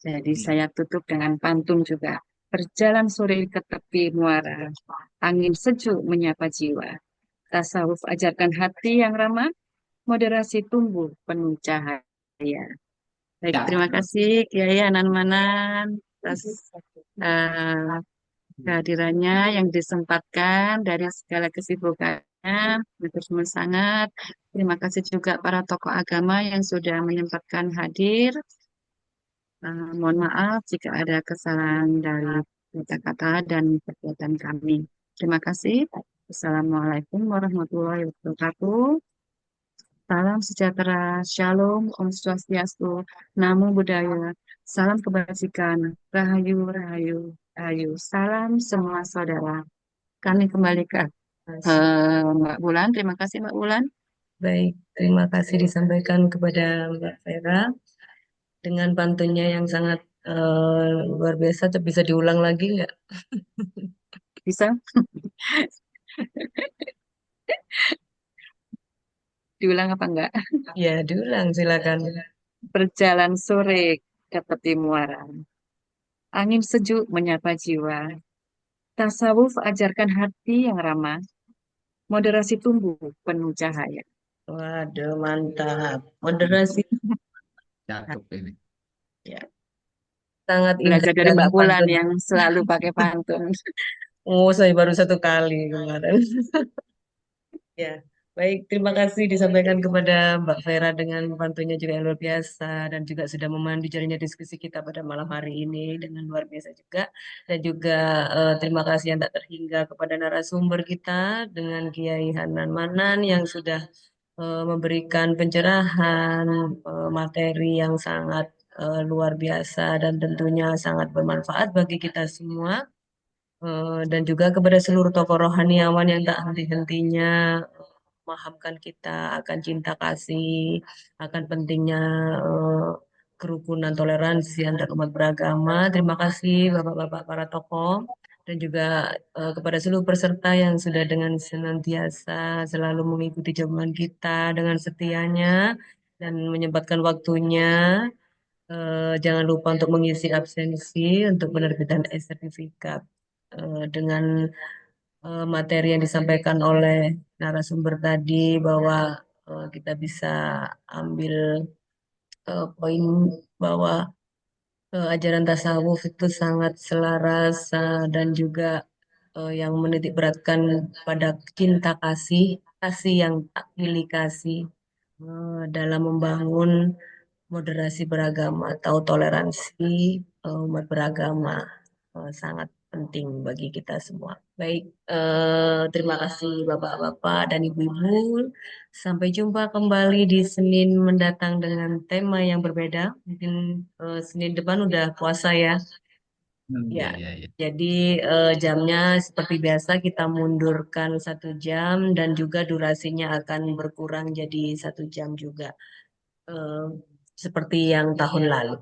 Jadi saya tutup dengan pantun juga. Berjalan sore ke tepi muara, angin sejuk menyapa jiwa. Tasawuf ajarkan hati yang ramah, moderasi tumbuh penuh cahaya. Baik, Ya, terima kasih Kiai Hanan Manan atas eh, kehadirannya yang disempatkan dari segala kesibukannya. Berterima sangat. Terima kasih juga para tokoh agama yang sudah menyempatkan hadir. Mohon maaf jika ada kesalahan dari kata-kata dan perbuatan kami. Terima kasih. Assalamualaikum warahmatullahi wabarakatuh. Salam sejahtera, shalom, om swastiastu, namo buddhaya, salam kebajikan, rahayu, rahayu, rahayu. Salam semua saudara. Kami kembali ke Mbak Bulan. Terima kasih Mbak Bulan. Baik, terima kasih disampaikan kepada Mbak Vera dengan pantunnya yang sangat luar biasa. Bisa diulang lagi nggak? Bisa diulang apa enggak? Ya, diulang silakan. Berjalan sore ke tepi muara. Angin sejuk menyapa jiwa. Tasawuf ajarkan hati yang ramah. Moderasi tumbuh penuh cahaya. Waduh, mantap. Moderasi Cakep ini. ya, sangat indah Belajar dari dalam Mbak Bulan pantun. yang selalu pakai pantun. Oh, saya baru 1 kali kemarin. Ya, baik. Terima kasih disampaikan kepada Mbak Vera dengan pantunnya juga yang luar biasa dan juga sudah memandu jalannya diskusi kita pada malam hari ini dengan luar biasa juga. Dan juga terima kasih yang tak terhingga kepada narasumber kita dengan Kiai Hanan Manan yang sudah memberikan pencerahan materi yang sangat luar biasa dan tentunya sangat bermanfaat bagi kita semua. Dan juga kepada seluruh tokoh rohaniawan yang tak henti-hentinya memahamkan kita akan cinta kasih, akan pentingnya eh, kerukunan toleransi antar umat beragama. Terima kasih Bapak-bapak para tokoh dan juga kepada seluruh peserta yang sudah dengan senantiasa selalu mengikuti jawaban kita dengan setianya dan menyempatkan waktunya. Jangan lupa untuk mengisi absensi untuk penerbitan sertifikat dengan materi yang disampaikan oleh narasumber tadi bahwa kita bisa ambil poin bahwa ajaran tasawuf itu sangat selaras dan juga yang menitik beratkan pada cinta kasih, kasih yang tak pilih kasih dalam membangun moderasi beragama atau toleransi umat beragama sangat penting bagi kita semua. Baik, terima kasih Bapak-bapak dan Ibu-ibu. Sampai jumpa kembali di Senin mendatang dengan tema yang berbeda. Mungkin Senin depan udah puasa ya. Ya, Ya, ya, ya. jadi jamnya seperti biasa kita mundurkan 1 jam dan juga durasinya akan berkurang jadi 1 jam juga. Eh, Seperti yang tahun lalu.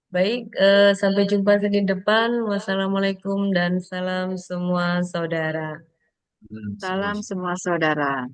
Baik, sampai jumpa Senin depan. Wassalamualaikum dan salam semua saudara. Salam semua saudara.